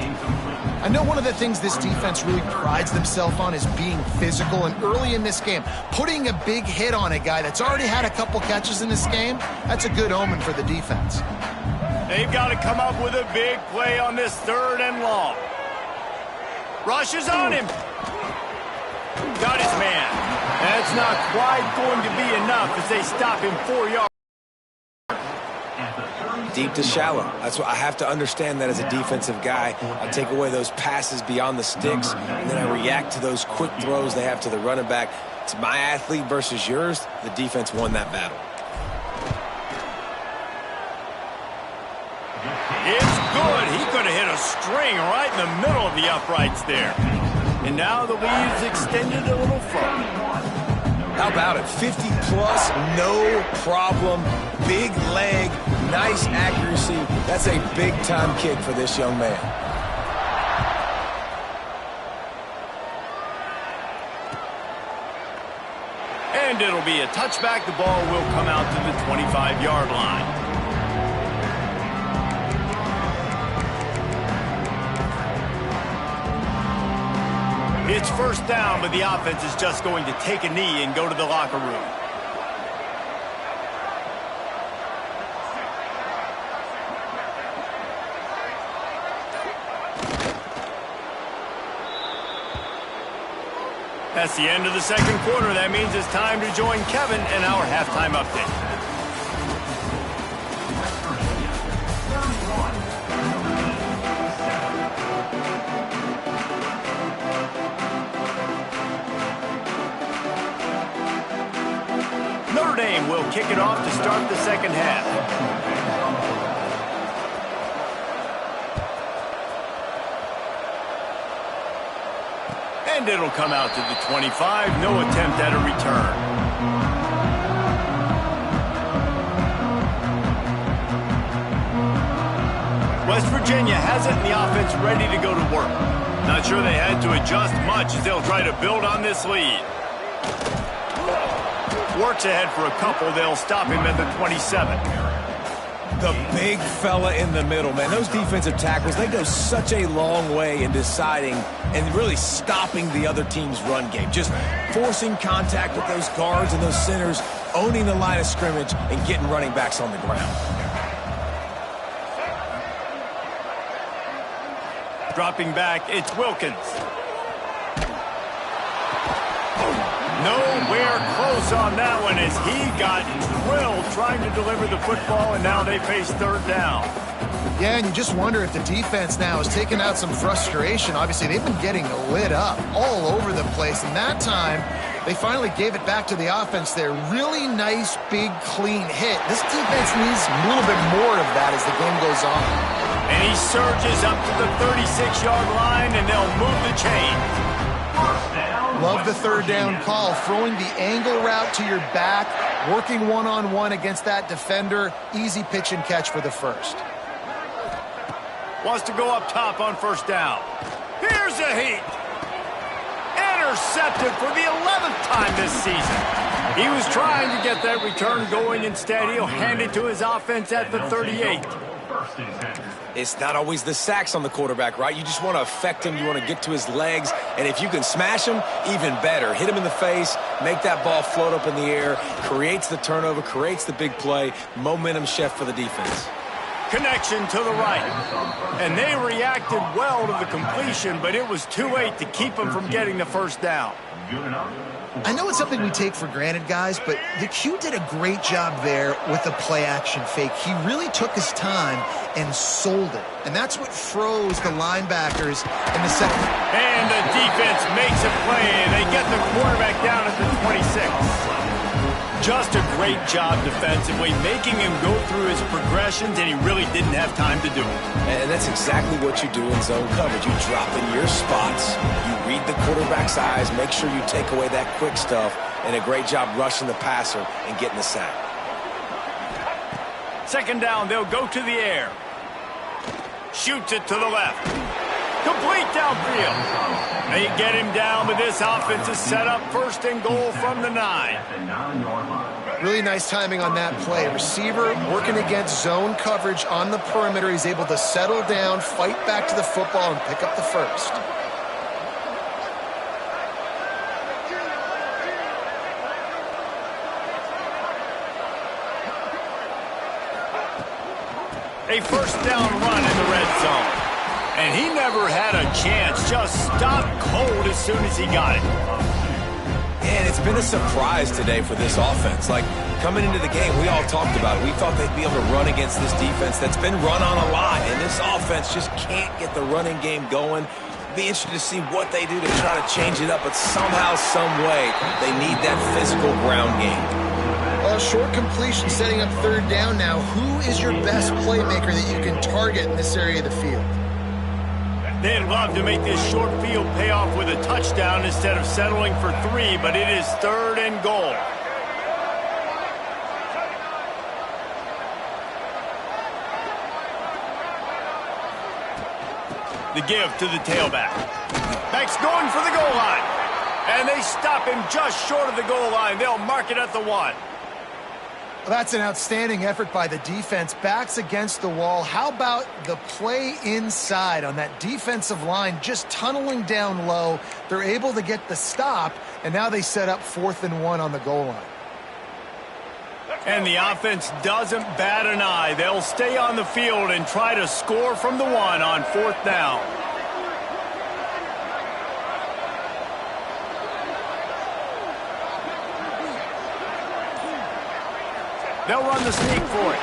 I know one of the things this defense really prides themselves on is being physical, and early in this game, putting a big hit on a guy that's already had a couple catches in this game, that's a good omen for the defense. They've got to come up with a big play on this 3rd and long. Rushes on him. Got his man. That's not quite going to be enough as they stop him 4 yards. Deep to shallow. That's what I have to understand that as a defensive guy. I take away those passes beyond the sticks, and then I react to those quick throws they have to the running back. It's my athlete versus yours. The defense won that battle. It's good. He could have hit a string right in the middle of the uprights there. And now the lead is extended a little further. How about it? 50-plus, no problem. Big leg, nice accuracy. That's a big-time kick for this young man. And it'll be a touchback. The ball will come out to the 25-yard line. It's 1st down, but the offense is just going to take a knee and go to the locker room. That's the end of the second quarter. That means it's time to join Kevin in our halftime update. Notre Dame will kick it off to start the second half. And it'll come out to the 25. No attempt at a return. West Virginia has it, and the offense ready to go to work. Not sure they had to adjust much as they'll try to build on this lead. Works ahead for a couple. They'll stop him at the 27. The big fella in the middle, man. Those defensive tackles, they go such a long way in deciding and really stopping the other team's run game. Just forcing contact with those guards and those centers, owning the line of scrimmage, and getting running backs on the ground. Dropping back, it's Wilkins. Nowhere close on that one as he got drilled trying to deliver the football, and now they face third down. Yeah, and you just wonder if the defense now has taken out some frustration. Obviously, they've been getting lit up all over the place, and that time they finally gave it back to the offense there. Really nice, big, clean hit. This defense needs a little bit more of that as the game goes on. And he surges up to the 36-yard line, and they'll move the chain. Love the third down call, throwing the angle route to your back, working one-on-one against that defender. Easy pitch and catch for the first. Wants to go up top on first down. Here's a heat. Intercepted for the 11th time this season. He was trying to get that return going. Instead, he'll hand it to his offense at the 38. It's not always the sacks on the quarterback, right? You just want to affect him. You want to get to his legs. And if you can smash him, even better. Hit him in the face, make that ball float up in the air, creates the turnover, creates the big play, momentum shift for the defense. Connection to the right. And they reacted well to the completion, but it was too late to keep him from getting the first down. I know it's something we take for granted, guys, but the Q did a great job there with the play-action fake. He really took his time and sold it, and that's what froze the linebackers in the second. And the defense makes a play, and they get the quarterback down at the 26. Just a great job defensively, making him go through his progressions, and he really didn't have time to do it. And that's exactly what you do in zone coverage. You drop in your spots, you read the quarterback's eyes, make sure you take away that quick stuff, and a great job rushing the passer and getting the sack. Second down, they'll go to the air. Shoots it to the left. Complete downfield. They get him down, but this offense is set up first and goal from the 9. Really nice timing on that play. Receiver working against zone coverage on the perimeter. He's able to settle down, fight back to the football, and pick up the first. A first down run in the red zone. And he never had a chance. Just stopped cold as soon as he got it. And it's been a surprise today for this offense. Like, coming into the game, we all talked about it. We thought they'd be able to run against this defense that's been run on a lot. And this offense just can't get the running game going. Be interested to see what they do to try to change it up. But somehow, some way, they need that physical ground game. Well, short completion setting up third down now. Who is your best playmaker that you can target in this area of the field? They'd love to make this short field pay off with a touchdown instead of settling for 3, but it is third and goal. The give to the tailback. Back's going for the goal line. And they stop him just short of the goal line. They'll mark it at the 1. Well, that's an outstanding effort by the defense. Backs against the wall. How about the play inside on that defensive line, just tunneling down low? They're able to get the stop, and now they set up 4th and 1 on the goal line. And the offense doesn't bat an eye. They'll stay on the field and try to score from the 1 on 4th down. They'll run the sneak for it.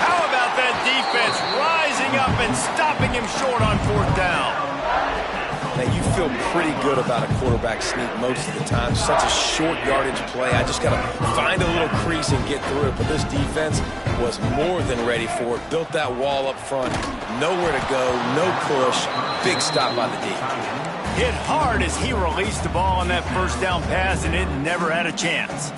How about that defense rising up and stopping him short on 4th down? Now, you feel pretty good about a quarterback sneak most of the time. Such a short yardage play. I just got to find a little crease and get through it. But this defense was more than ready for it. Built that wall up front. Nowhere to go. No push. Big stop by the D. Hit hard as he released the ball on that 1st down pass, and it never had a chance.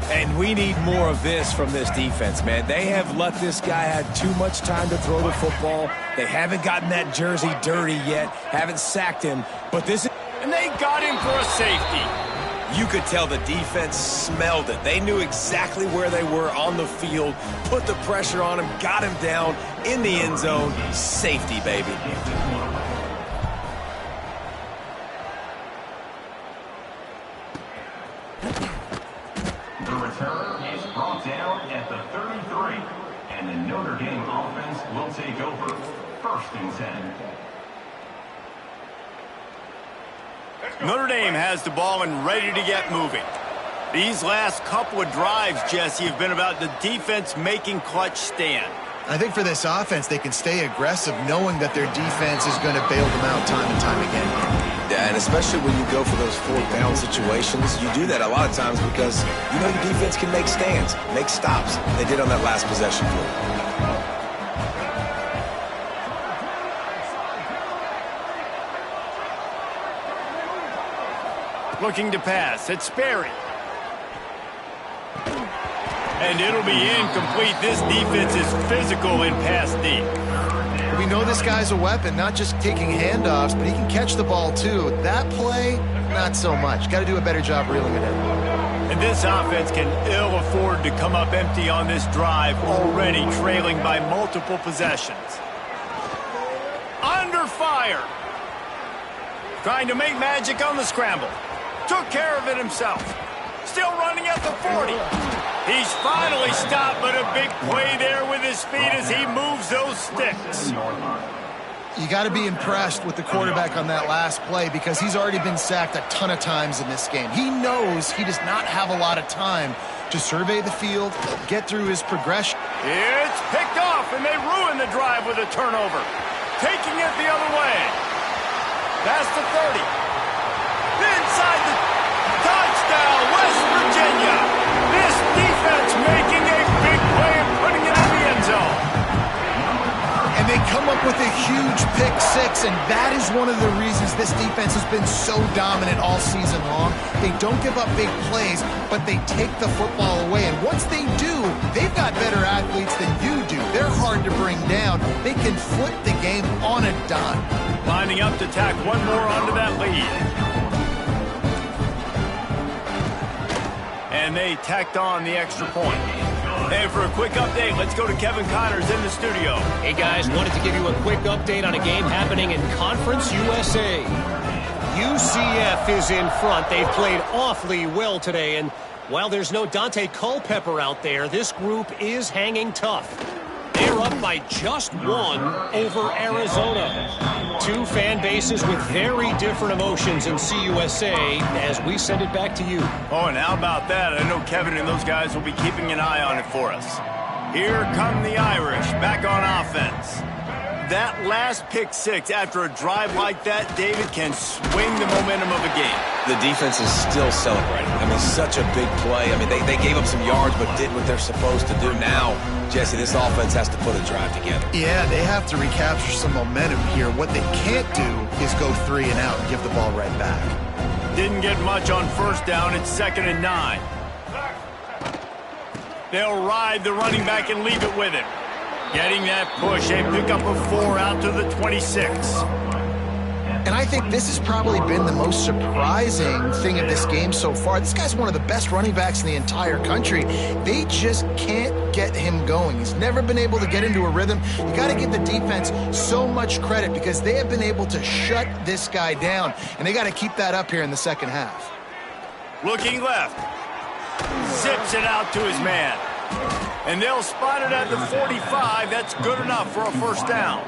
And we need more of this from this defense, man. They have let this guy have too much time to throw the football. They haven't gotten that jersey dirty yet, haven't sacked him. But this is... And they got him for a safety. You could tell the defense smelled it. They knew exactly where they were on the field, put the pressure on him, got him down in the end zone. Safety, baby. Return is brought down at the 33, and the Notre Dame offense will take over. 1st and 10. Notre Dame has the ball and ready to get moving. These last couple of drives, Jesse, have been about the defense making clutch stand. I think for this offense, they can stay aggressive knowing that their defense is going to bail them out time and time again. Yeah, and especially when you go for those 4th down situations, you do that a lot of times because you know your defense can make stands, make stops. They did on that last possession for them. Looking to pass. It's Sperry. And it'll be incomplete. This defense is physical in pass deep. We know this guy's a weapon, not just taking handoffs, but he can catch the ball too. That play, not so much. Got to do a better job reeling it in. And this offense can ill afford to come up empty on this drive, already trailing by multiple possessions. Under fire. Trying to make magic on the scramble. Took care of it himself. Still running at the 40. He's finally stopped, but a big play there with his feet as he moves those sticks. You got to be impressed with the quarterback on that last play because he's already been sacked a ton of times in this game. He knows he does not have a lot of time to survey the field, get through his progression. It's picked off, and they ruin the drive with a turnover. Taking it the other way. Past the 30. Inside the touchdown, West Virginia. This defense making a big play and putting it in the end zone. And they come up with a huge pick six, and that is one of the reasons this defense has been so dominant all season long. They don't give up big plays, but they take the football away. And once they do, they've got better athletes than you do. They're hard to bring down. They can flip the game on a dime. Lining up to tack one more onto that lead. And they tacked on the extra point. And for a quick update, let's go to Kevin Connors in the studio. Hey, guys, wanted to give you a quick update on a game happening in Conference USA. UCF is in front. They've played awfully well today, and while there's no Dante Culpepper out there, this group is hanging tough. They're up by just one over Arizona. Two fan bases with very different emotions in CUSA as we send it back to you. Oh, and how about that? I know Kevin and those guys will be keeping an eye on it for us. Here come the Irish back on offense. That last pick six after a drive like that, David, can swing the momentum of a game. The defense is still celebrating. I mean, such a big play. I mean, they gave up some yards but did what they're supposed to do. Now, Jesse, this offense has to put a drive together. Yeah, they have to recapture some momentum here. What they can't do is go 3 and out and give the ball right back. Didn't get much on first down. It's 2nd and 9. They'll ride the running back and leave it with him. Getting that push, a pickup of 4 out to the 26. And I think this has probably been the most surprising thing of this game so far. This guy's one of the best running backs in the entire country. They just can't get him going. He's never been able to get into a rhythm. You got to give the defense so much credit because they have been able to shut this guy down. And they got to keep that up here in the second half. Looking left. Zips it out to his man. And they'll spot it at the 45. That's good enough for a first down.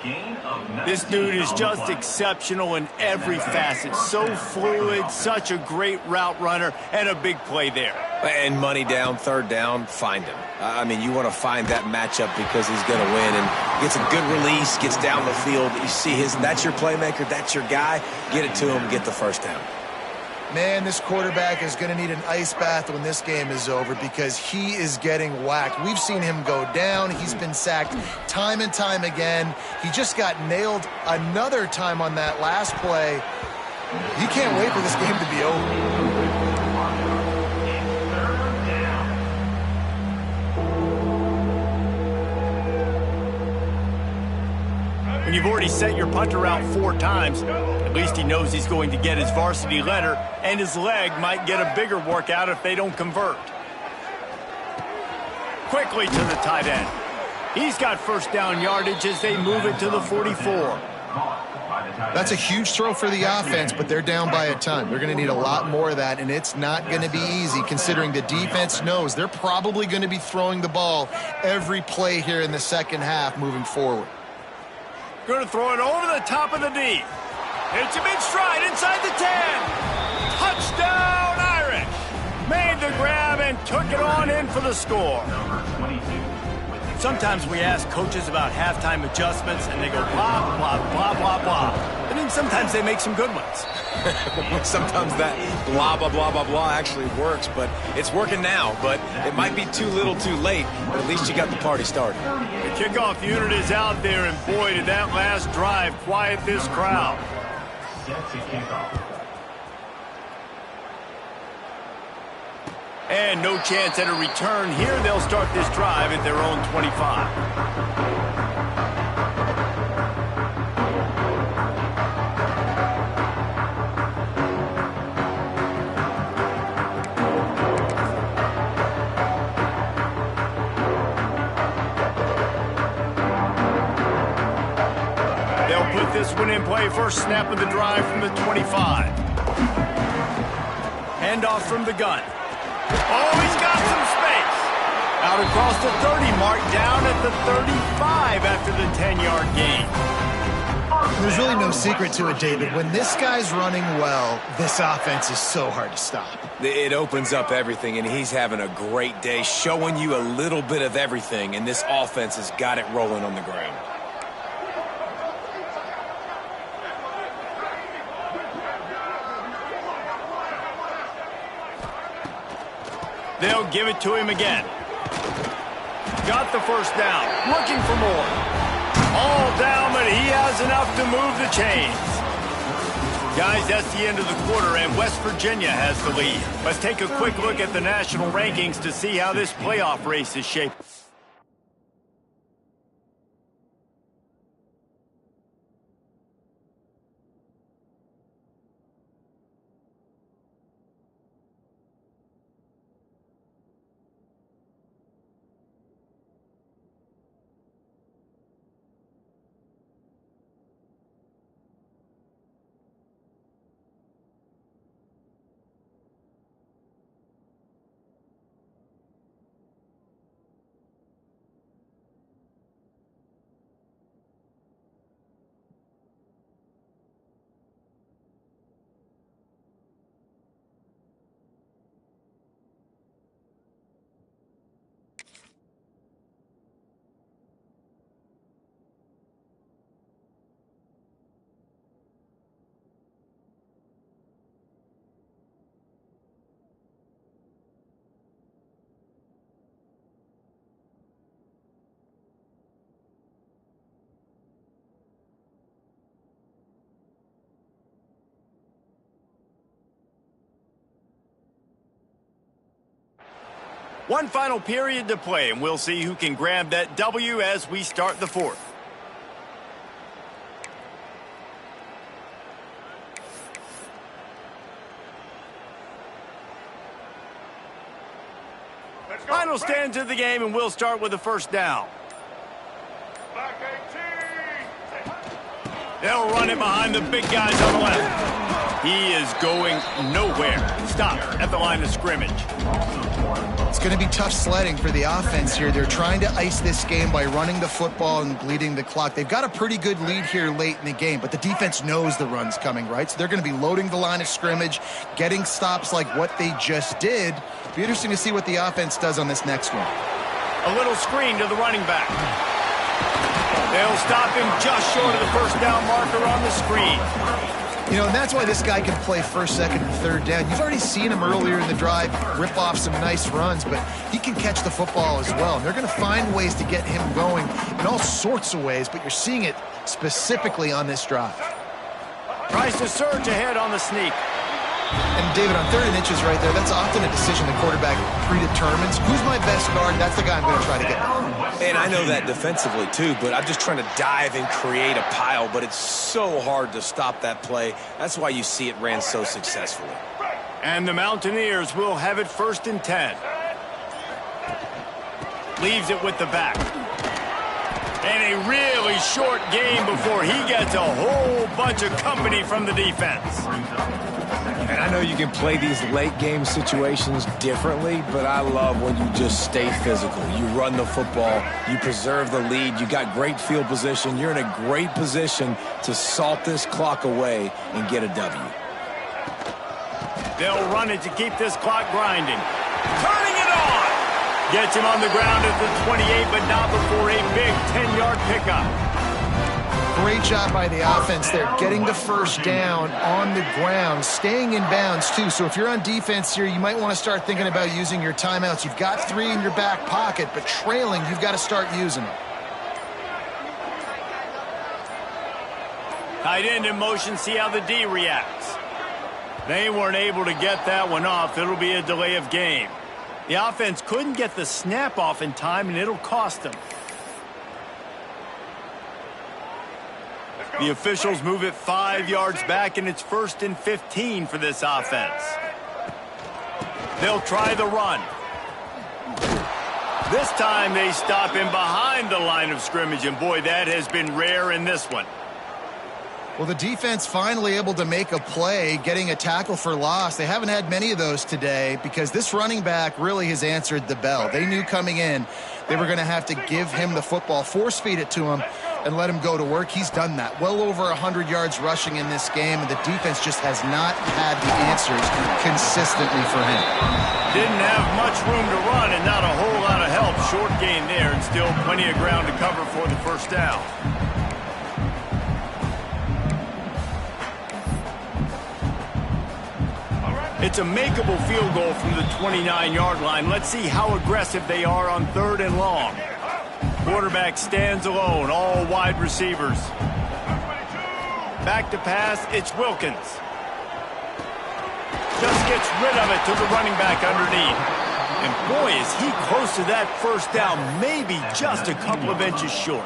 Gain of 19 This dude is on the just play. exceptional in every facet. So fluid, such a great route runner, and a big play there. And money down, third down, find him. I mean, you want to find that matchup because he's going to win and gets a good release, gets down the field. You see that's your playmaker, that's your guy. Get it to him, get the first down. Man, this quarterback is going to need an ice bath when this game is over because he is getting whacked. We've seen him go down. He's been sacked time and time again. He just got nailed another time on that last play. He can't wait for this game to be over. When you've already sent your punter out 4 times, at least he knows he's going to get his varsity letter, and his leg might get a bigger workout if they don't convert. Quickly to the tight end. He's got first down yardage as they move it to the 44. That's a huge throw for the offense, but they're down by a ton. They're going to need a lot more of that, and it's not going to be easy considering the defense knows they're probably going to be throwing the ball every play here in the second half moving forward. Going to throw it over the top of the D. Hits him in stride inside the 10. Touchdown, Irish. Made the grab and took it on in for the score. Sometimes we ask coaches about halftime adjustments, and they go blah, blah, blah, blah, blah. And then sometimes they make some good ones. Sometimes that blah, blah, blah, blah, blah actually works, but it's working now. But it might be too little too late, but at least you got the party started. The kickoff unit is out there, and boy, did that last drive quiet this crowd. Set to kickoff. And no chance at a return here. They'll start this drive at their own 25. They'll put this one in play. First snap of the drive from the 25. Handoff from the gun. Oh, he's got some space. Out across the 30 mark, down at the 35 after the 10-yard gain. There's really no secret to it, David. When this guy's running well, this offense is so hard to stop. It opens up everything, and he's having a great day, showing you a little bit of everything, and this offense has got it rolling on the ground. They'll give it to him again. Got the first down. Looking for more. All down, but he has enough to move the chains. Guys, that's the end of the quarter, and West Virginia has the lead. Let's take a quick look at the national rankings to see how this playoff race is shaped. One final period to play, and we'll see who can grab that W as we start the fourth. Final stand to the game, and we'll start with the first down. They'll run it behind the big guys on the left. He is going nowhere. Stop at the line of scrimmage. It's going to be tough sledding for the offense here. They're trying to ice this game by running the football and bleeding the clock. They've got a pretty good lead here late in the game, but the defense knows the run's coming, right? So they're going to be loading the line of scrimmage, getting stops like what they just did. It'll be interesting to see what the offense does on this next one. A little screen to the running back. They'll stop him just short of the first down marker on the screen. You know, and that's why this guy can play first, second, and third down. You've already seen him earlier in the drive rip off some nice runs, but he can catch the football as well. And they're going to find ways to get him going in all sorts of ways, but you're seeing it specifically on this drive. Tries to surge ahead on the sneak. And, David, on 3rd and inches right there, that's often a decision the quarterback predetermines. Who's my best guard? That's the guy I'm going to try to get. And I know that defensively, too, but I'm just trying to dive and create a pile, but it's so hard to stop that play. That's why you see it ran so successfully. And the Mountaineers will have it 1st and 10. Leaves it with the back. And a really short game before he gets a whole bunch of company from the defense. And I know you can play these late game situations differently, but I love when you just stay physical. You run the football, you preserve the lead, you got great field position, you're in a great position to salt this clock away and get a W. They'll run it to keep this clock grinding. Turning it on! Gets him on the ground at the 28, but not before a big 10-yard pickup. Great job by the offense there, getting the first down on the ground, staying in bounds, too. So if you're on defense here, you might want to start thinking about using your timeouts. You've got 3 in your back pocket, but trailing, you've got to start using them. Tight end in motion, see how the D reacts. They weren't able to get that one off. It'll be a delay of game. The offense couldn't get the snap off in time, and it'll cost them. The officials move it 5 yards back, and it's 1st and 15 for this offense. They'll try the run. This time they stop him behind the line of scrimmage, and boy, that has been rare in this one. Well, the defense finally able to make a play, getting a tackle for loss. They haven't had many of those today because this running back really has answered the bell. They knew coming in they were going to have to give him the football, force feed it to him, and let him go to work. He's done that. Well over 100 yards rushing in this game, and the defense just has not had the answers consistently for him. Didn't have much room to run and not a whole lot of help. Short gain there and still plenty of ground to cover for the first down. It's a makeable field goal from the 29-yard line. Let's see how aggressive they are on 3rd and long. Quarterback stands alone, all wide receivers. Back to pass, it's Wilkins. Just gets rid of it to the running back underneath. And boy, is he close to that first down, maybe just a couple of inches short.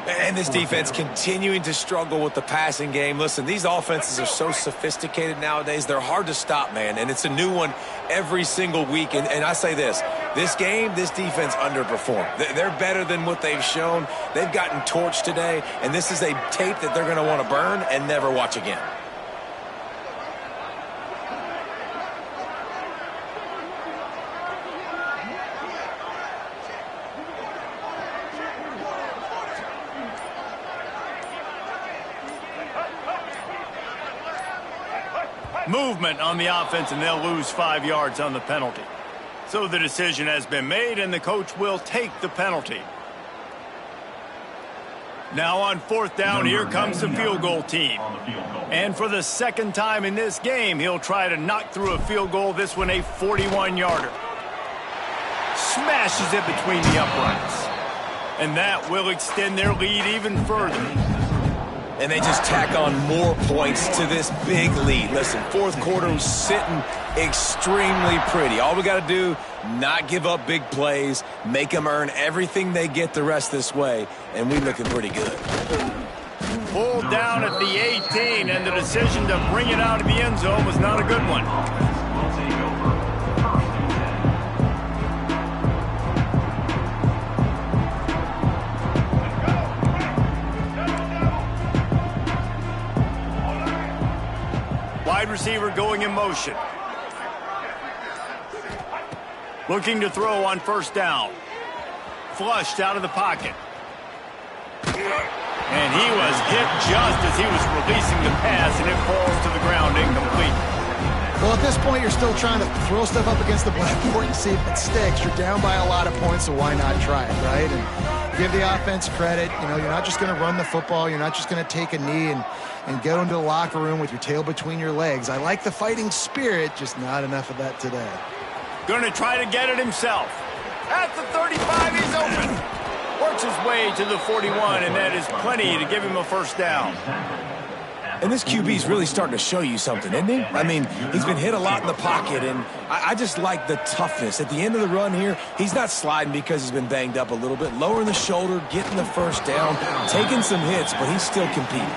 And this defense continuing to struggle with the passing game. Listen, these offenses are so sophisticated nowadays. They're hard to stop, man. And it's a new one every single week. And I say this game, this defense underperformed. They're better than what they've shown. They've gotten torched today. And this is a tape that they're going to want to burn and never watch again. Movement on the offense, and they'll lose 5 yards on the penalty. So the decision has been made, and the coach will take the penalty. Now on 4th down, here comes the field goal team. And for the 2nd time in this game, he'll try to knock through a field goal, this one a 41-yarder. Smashes it between the uprights. And that will extend their lead even further. And they just tack on more points to this big lead. Listen, 4th quarter was sitting extremely pretty. All we got to do, not give up big plays, make them earn everything they get the rest this way, and we're looking pretty good. Pulled down at the 18, and the decision to bring it out of the end zone was not a good one. Wide receiver going in motion. Looking to throw on first down. Flushed out of the pocket. And he was hit just as he was releasing the pass, and it falls to the ground incomplete. Well, at this point, you're still trying to throw stuff up against the blackboard and see if it sticks. You're down by a lot of points, so why not try it, right? And give the offense credit. You know, you're not just going to run the football. You're not just going to take a knee and go into the locker room with your tail between your legs. I like the fighting spirit, just not enough of that today. Going to try to get it himself. At the 35, he's open. Works his way to the 41, and that is plenty to give him a first down. And this QB's really starting to show you something, isn't he? I mean, he's been hit a lot in the pocket, and I just like the toughness. At the end of the run here, he's not sliding because he's been banged up a little bit. Lowering the shoulder, getting the first down, taking some hits, but he's still competing.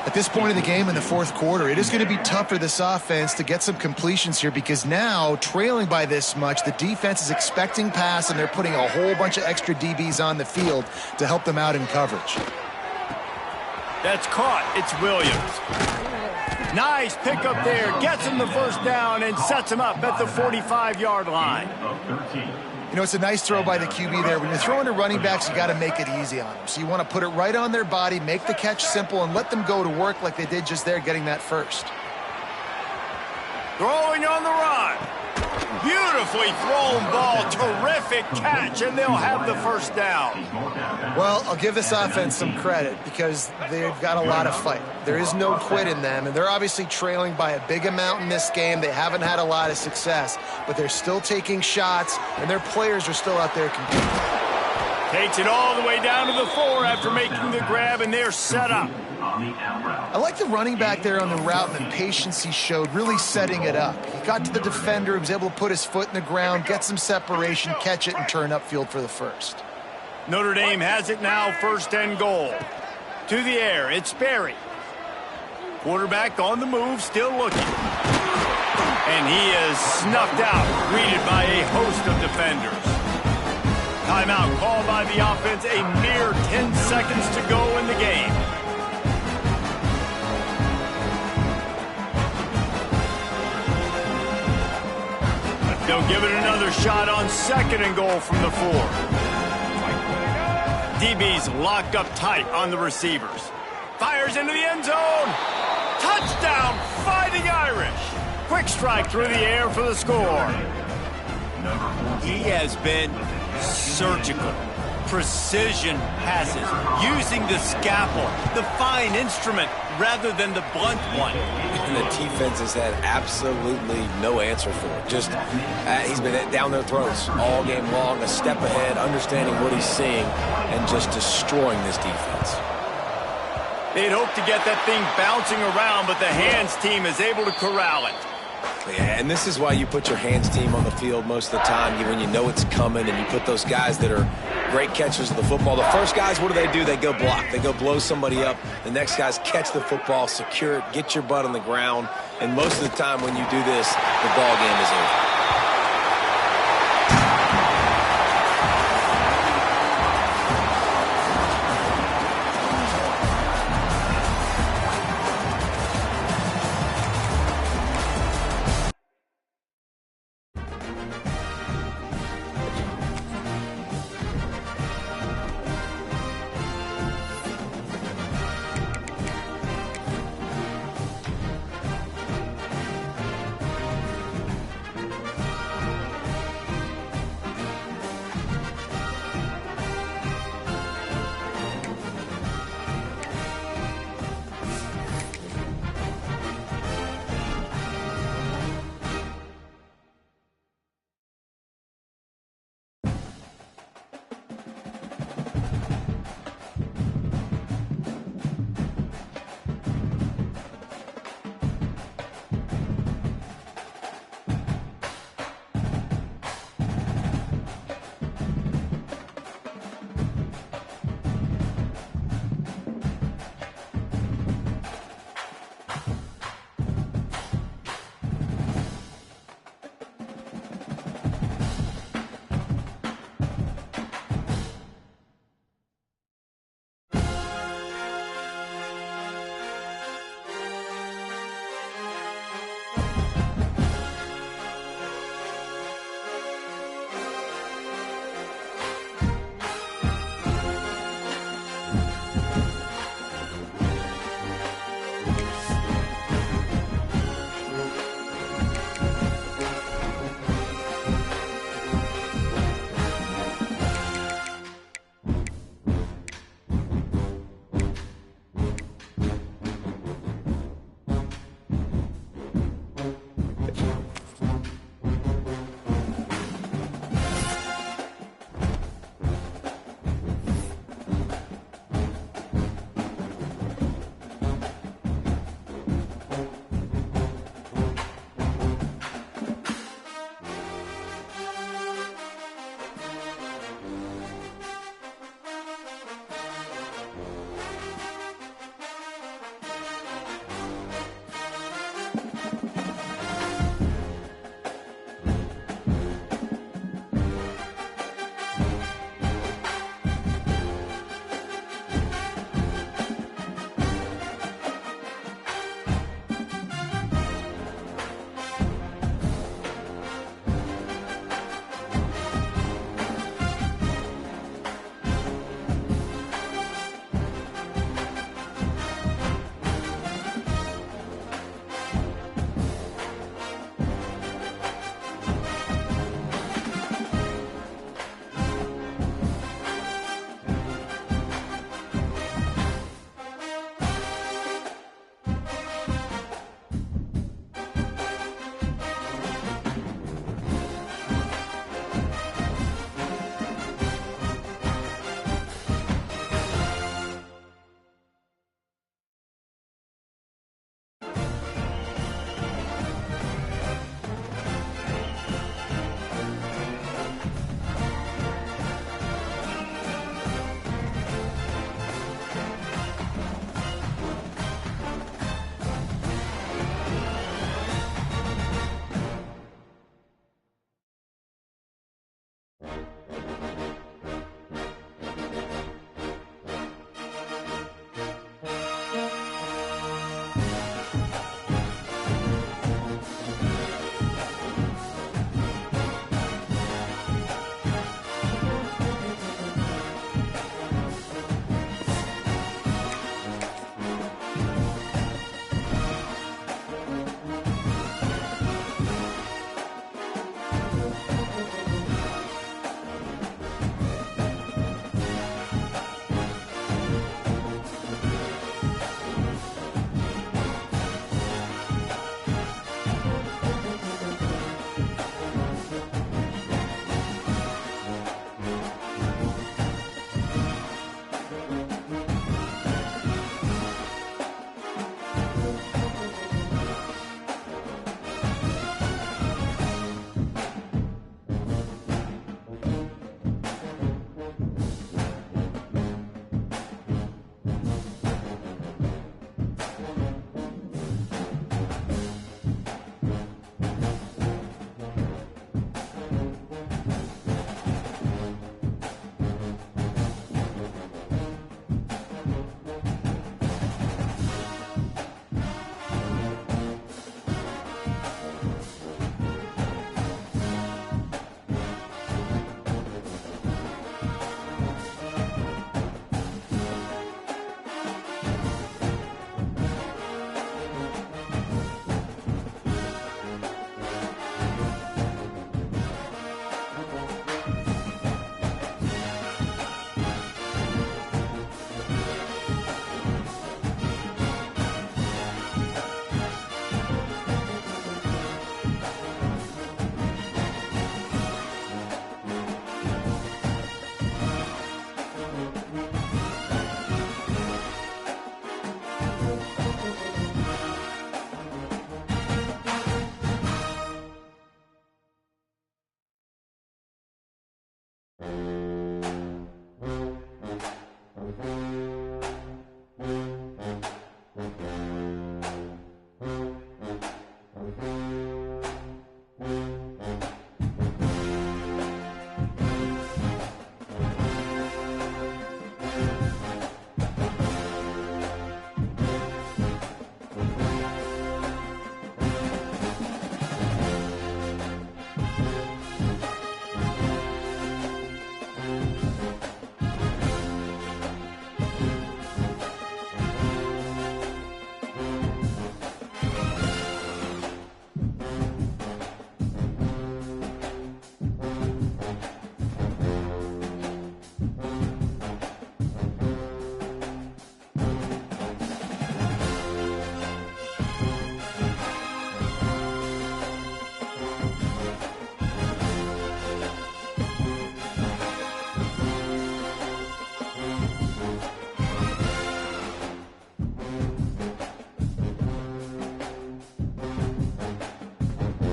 At this point of the game in the fourth quarter, it is going to be tough for this offense to get some completions here because now, trailing by this much, the defense is expecting pass, and they're putting a whole bunch of extra DBs on the field to help them out in coverage. That's caught. It's Williams. Nice pickup there. Gets him the first down and sets him up at the 45-yard line. You know, it's a nice throw by the QB there. When you're throwing to running backs, you got to make it easy on them. So you want to put it right on their body, make the catch simple, and let them go to work like they did just there, getting that first. Throwing on the run. Beautifully thrown ball. Terrific catch, and they'll have the first down. Well, I'll give this offense some credit because they've got a lot of fight. There is no quit in them, and they're obviously trailing by a big amount in this game. They haven't had a lot of success, but they're still taking shots, and their players are still out there competing. Takes it all the way down to the 4 after making the grab, and they're set up. I like the running back there on the route and the patience he showed, really setting it up. He got to the defender, he was able to put his foot in the ground, get some separation, catch it, and turn upfield for the first. Notre Dame has it now, first and goal. To the air, it's Sperry. Quarterback on the move, still looking. And he is snuffed out, greeted by a host of defenders. Timeout called by the offense, a mere 10 seconds to go in the game. They'll give it another shot on second and goal from the 4. DB's locked up tight on the receivers. Fires into the end zone. Touchdown, Fighting Irish. Quick strike through the air for the score. He has been surgical. Precision passes, using the scalpel, the fine instrument, rather than the blunt one. And the defense has had absolutely no answer for it. Just, he's been down their throats all game long, a step ahead, understanding what he's seeing, and just destroying this defense. They'd hoped to get that thing bouncing around, but the hands team is able to corral it. Yeah, and this is why you put your hands team on the field most of the time, when you know it's coming, and you put those guys that are great catchers of the football. The first guys, what do? They go block. They go blow somebody up. The next guys catch the football, secure it, get your butt on the ground. And most of the time when you do this, the ball game is over.